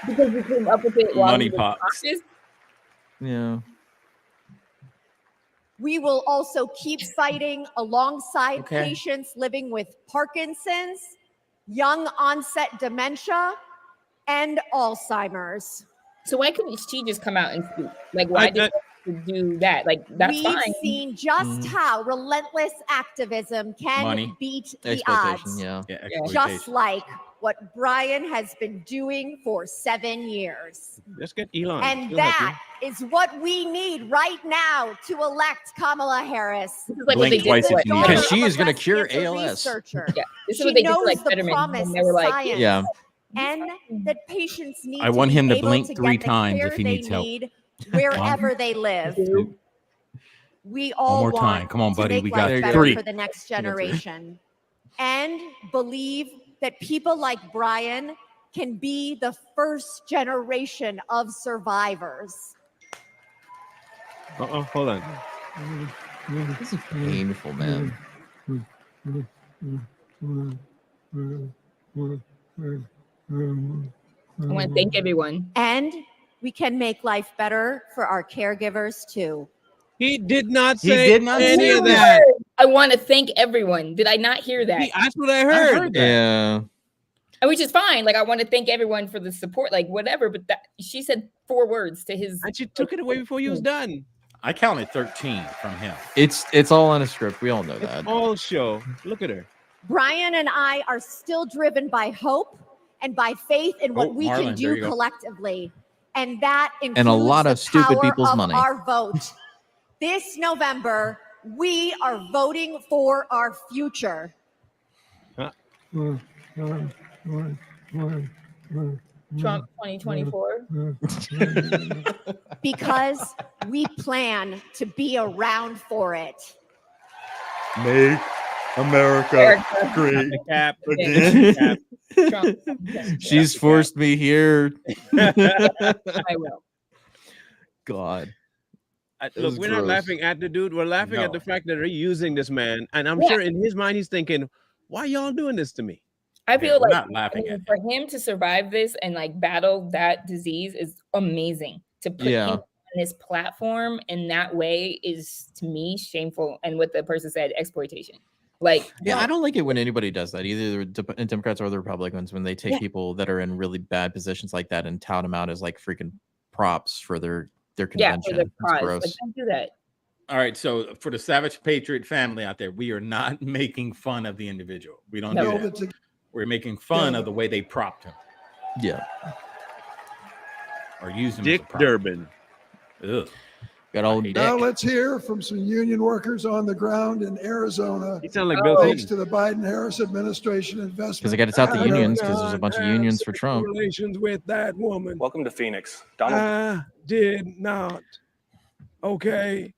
Because we came up with it while Money he was pots. cautious. Yeah. We will also keep fighting alongside Okay. patients living with Parkinson's, young onset dementia, and Alzheimer's. So why couldn't she just come out and speak? Like, why did she do that? Like, that's We've fine. seen just how relentless activism can Money. beat the Exploitation, odds. yeah. Just like what Brian has been doing for 7 years. Let's get Elon. And He'll help that is what we need right now to elect Kamala Harris. Like Blink twice if you need. Because she Daughter is of going a to cure breast cancer ALS. researcher. Yeah, this is She what they did to, knows like, the Fetterman, promise when they were of like, science Yeah. and that patients need I want to be him to able blink to 3 get the times care if he they needs help. need wherever they live. We all more want time. Come on, to buddy. make We got life 3. better for the next generation and believe that people like Brian can be the first generation of survivors. Hold on. This is painful, man. I want to thank everyone. And we can make life better for our caregivers too. He did not He say did not any say of that. I want to thank everyone. Did I not hear that? That's what I heard. Yeah. Which is fine. Like, I want to thank everyone for the support, like whatever. But that she said 4 words to his. And she took it away before you was done. I counted 13 from him. It's all on a script. We all know that. All show. Look at her. Brian and I are still driven by hope and by faith in what we Marlon, can there do you go. collectively. And that includes And a lot of the stupid power people's of money. our vote. This November, we are voting for our future. Trump 2024. Because we plan to be around for it. Make America great Cap. again. Trump. She's forced me here. I will. God. Look, is we're not gross. laughing at the dude. We're laughing at No. the fact that they're using this man. And I'm Yeah. sure in his mind, he's thinking, why y'all doing this to me? I feel we're like not laughing at for him to survive this and like battle that disease is amazing. To put Yeah. him on this platform in that way is, to me, shameful. And what the person said, exploitation. Like, Yeah, I don't like it when anybody does that, either the Democrats or the Republicans, when they take Yeah. people that are in really bad positions like that and tout them out as like freaking props for their yeah, convention. for the It's prize. gross. Like, don't do that. All right, so for the Savage Patriot family out there, we are not making fun of the individual. We don't No. do that. We're making fun of the way they propped him Yeah. or used him Dick as a prop. Durbin. Ugh. Got old Now Dick. let's hear from some union workers on the ground in Arizona. He sounds like Bill Thanks Clinton. to the Biden-Harris administration investment. Because they got to tout the unions because there's a bunch of unions for Trump. Relations with that woman. Welcome to Phoenix. Donald. I did not. Okay.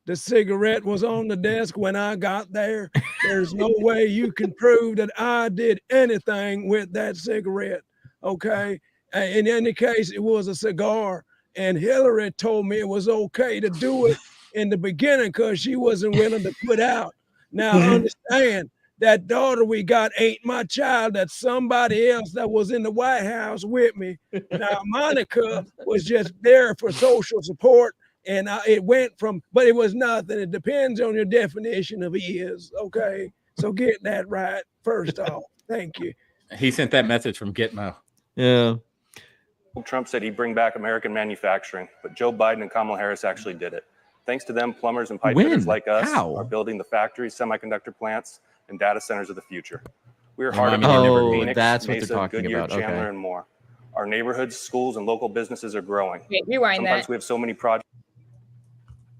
The cigarette was on the desk when I got there. There's no way you can prove that I did anything with that cigarette. Okay. In any case, it was a cigar. And Hillary told me it was okay to do it in the beginning because she wasn't willing to put out. Now, understand that daughter we got ain't my child. That's somebody else that was in the White House with me. Now, Monica was just there for social support. And it went from, but it was nothing. It depends on your definition of is. Okay. So get that right first off. Thank you. He sent that message from Gitmo. Yeah. Trump said he'd bring back American manufacturing, but Joe Biden and Kamala Harris actually did it. Thanks to them, plumbers and pipe When? fitters like us How? are building the factories, semiconductor plants, and data centers of the future. We are Oh, hard I at mean, work never in been. Phoenix, That's what they're Mesa, talking Goodyear, about. Okay. Chandler, and more. Our neighborhoods, schools, and local businesses are growing. Wait, rewind Sometimes that. we have so many projects.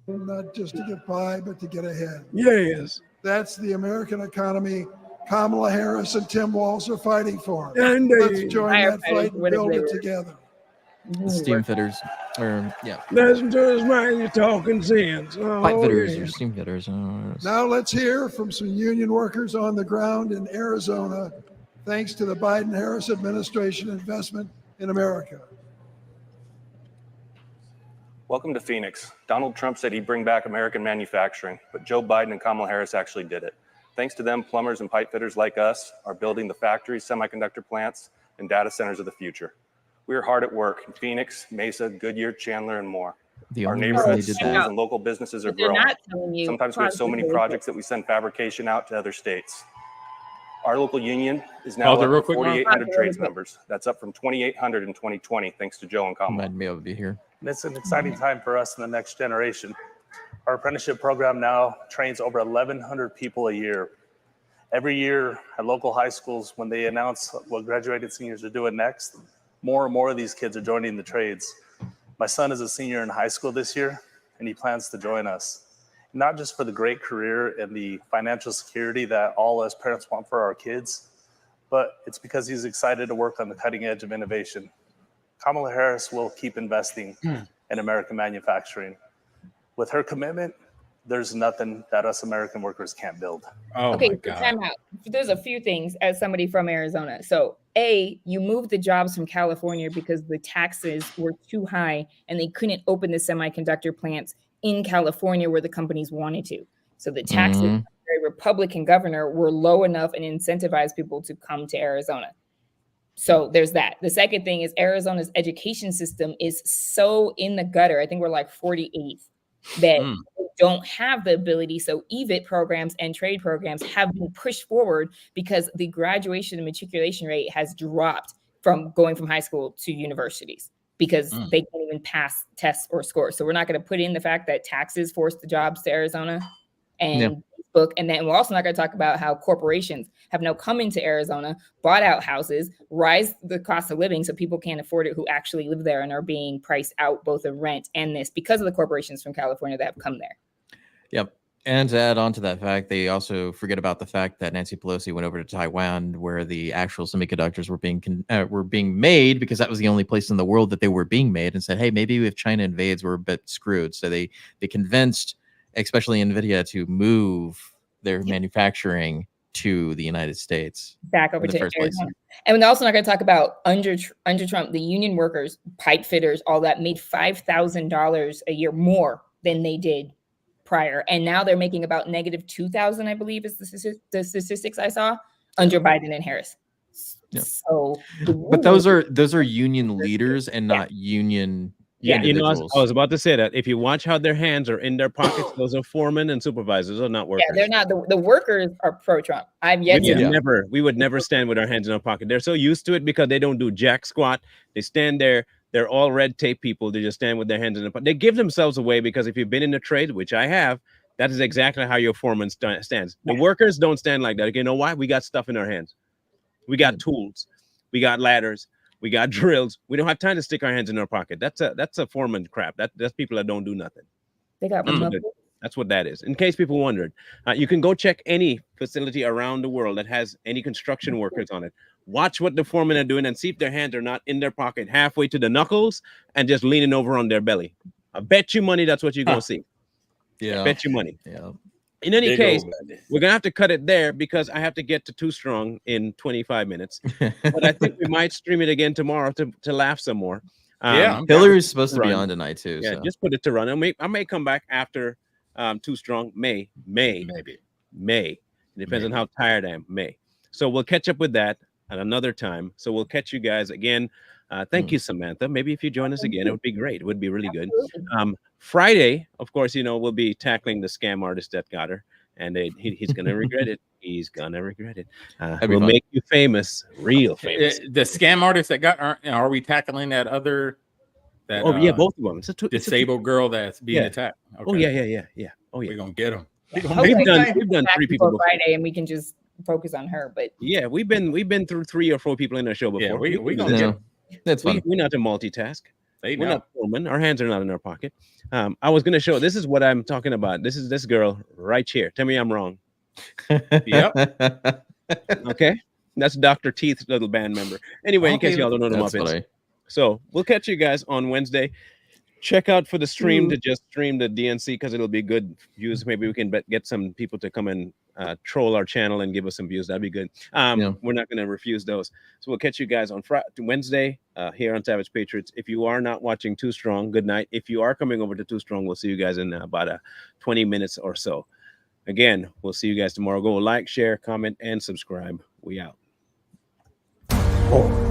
Not just to get by, but to get ahead. Yes. That's the American economy Kamala Harris and Tim Walz are fighting for. Indeed. Let's join that Firefighters, fight and whatever build they it were. together. The steam fitters. Or, yeah. Listen to this man, you're talking sense. Oh, Pipe fitters yeah. or steam fitters. Now let's hear from some union workers on the ground in Arizona, thanks to the Biden-Harris administration investment in America. Welcome to Phoenix. Donald Trump said he'd bring back American manufacturing, but Joe Biden and Kamala Harris actually did it. Thanks to them, plumbers and pipe fitters like us are building the factories, semiconductor plants, and data centers of the future. We are hard at work in Phoenix, Mesa, Goodyear, Chandler, and more. The Our only reason neighborhood they did schools that. and local businesses are But they're growing. not telling you Sometimes we have so many positively. projects that we send fabrication out to other states. Our local union is now Pause it up real to quick, Mark. 4,800 trades members. That's up from 2,800 in 2020, thanks to Joe and Kamala. Might be able to be here. It's an exciting time for us in the next generation. Our apprenticeship program now trains over 1,100 people a year. Every year at local high schools, when they announce what graduated seniors are doing next, more and more of these kids are joining the trades. My son is a senior in high school this year, and he plans to join us. Not just for the great career and the financial security that all us parents want for our kids, but it's because he's excited to work on the cutting edge of innovation. Kamala Harris will keep investing in American manufacturing. With her commitment, there's nothing that us American workers can't build. Oh Okay, my so God. time out. There's a few things as somebody from Arizona. So, A, you moved the jobs from California because the taxes were too high and they couldn't open the semiconductor plants in California where the companies wanted to. So the taxes, Mhm. a Republican governor, were low enough and incentivized people to come to Arizona. So there's that. The second thing is Arizona's education system is so in the gutter. I think we're like 48th that they don't have the ability. So EVIT programs and trade programs have been pushed forward because the graduation and matriculation rate has dropped from going from high school to universities because they can't even pass tests or scores. So we're not going to put in the fact that taxes forced the jobs to Arizona and Facebook. And then we're also not going to talk about how corporations have now come into Arizona, bought out houses, rise the cost of living so people can't afford it who actually live there and are being priced out both of rent and this because of the corporations from California that have come there. Yep. And to add on to that fact, they also forget about the fact that Nancy Pelosi went over to Taiwan, where the actual semiconductors were being made, because that was the only place in the world that they were being made, and said, "Hey, maybe if China invades, we're a bit screwed." So they convinced, especially NVIDIA, to move their manufacturing to the United States Back over in the to first place. Arizona. And we're also not going to talk about under Trump, the union workers, pipe fitters, all that made $5,000 a year more than they did prior. And now they're making about negative 2,000, I believe is the statistics I saw under Biden and Harris. Yeah. So, But those are union leaders and not union Yeah, you know, individuals. I was about to say that. If you watch how their hands are in their pockets, those are foremen and supervisors, are not workers. yeah, they're not the workers are pro-Trump. I've yet We would never stand with our hands in our pocket. They're so used to it because they don't do jack squat. They stand there. They're all red tape people. They just stand with their hands in their pocket. They give themselves away because if you've been in the trade, which I have, that is exactly how your foreman stands. The workers don't stand like that. You know why? We got stuff in our hands. We got tools. We got ladders. We got drills. We don't have time to stick our hands in our pocket. That's a foreman crap. That's people that don't do nothing. They got That's what that is. In case people wondered, you can go check any facility around the world that has any construction workers on it. Watch what the foremen are doing and see if their hands are not in their pocket halfway to the knuckles and just leaning over on their belly. I bet you money that's what you're going to see. Yeah. I bet you money. Yeah. In any Big case, old we're going to have to cut it there because I have to get to Too Strong in 25 minutes. But I think we might stream it again tomorrow to laugh some more. Hillary's supposed to be run. on tonight too. Yeah, So. just put it to run. I may come back after Too Strong. May. It depends on how tired I am. May. So we'll catch up with that at another time. So we'll catch you guys again. Thank you, Samantha. Maybe if you join us again, it would be great. It would be really good. Friday, of course, we'll be tackling the scam artist that got her, and he's going to regret it. He's going to regret it. We'll make you famous, real famous. The scam artist that got, are we tackling that other? That, both of them. It's a disabled girl that's being attacked. Okay. Oh, yeah. Oh, yeah. We're going to get them. We've done 3 people before. Friday, and we can just focus on her. But yeah, we've been through 3 or 4 people in our show before. Yeah, we gonna get. That's fun. We're not to multitask. We're not foremen. Our hands are not in our pocket. I was going to show. This is what I'm talking about. This is this girl right here. Tell me I'm wrong. Yep. Okay. That's Dr. Teeth's little band member. Anyway, in case y'all don't know the Muppets. So we'll catch you guys on Wednesday. Check out for the stream to just stream the DNC because it'll be good views. Maybe we can get some people to come and troll our channel and give us some views. That'd be good. We're not going to refuse those. So we'll catch you guys on Wednesday here on Savage Patriots. If you are not watching Too Strong, good night. If you are coming over to Too Strong, we'll see you guys in about 20 minutes or so. Again, we'll see you guys tomorrow. Go like, share, comment, and subscribe. We out. Oh.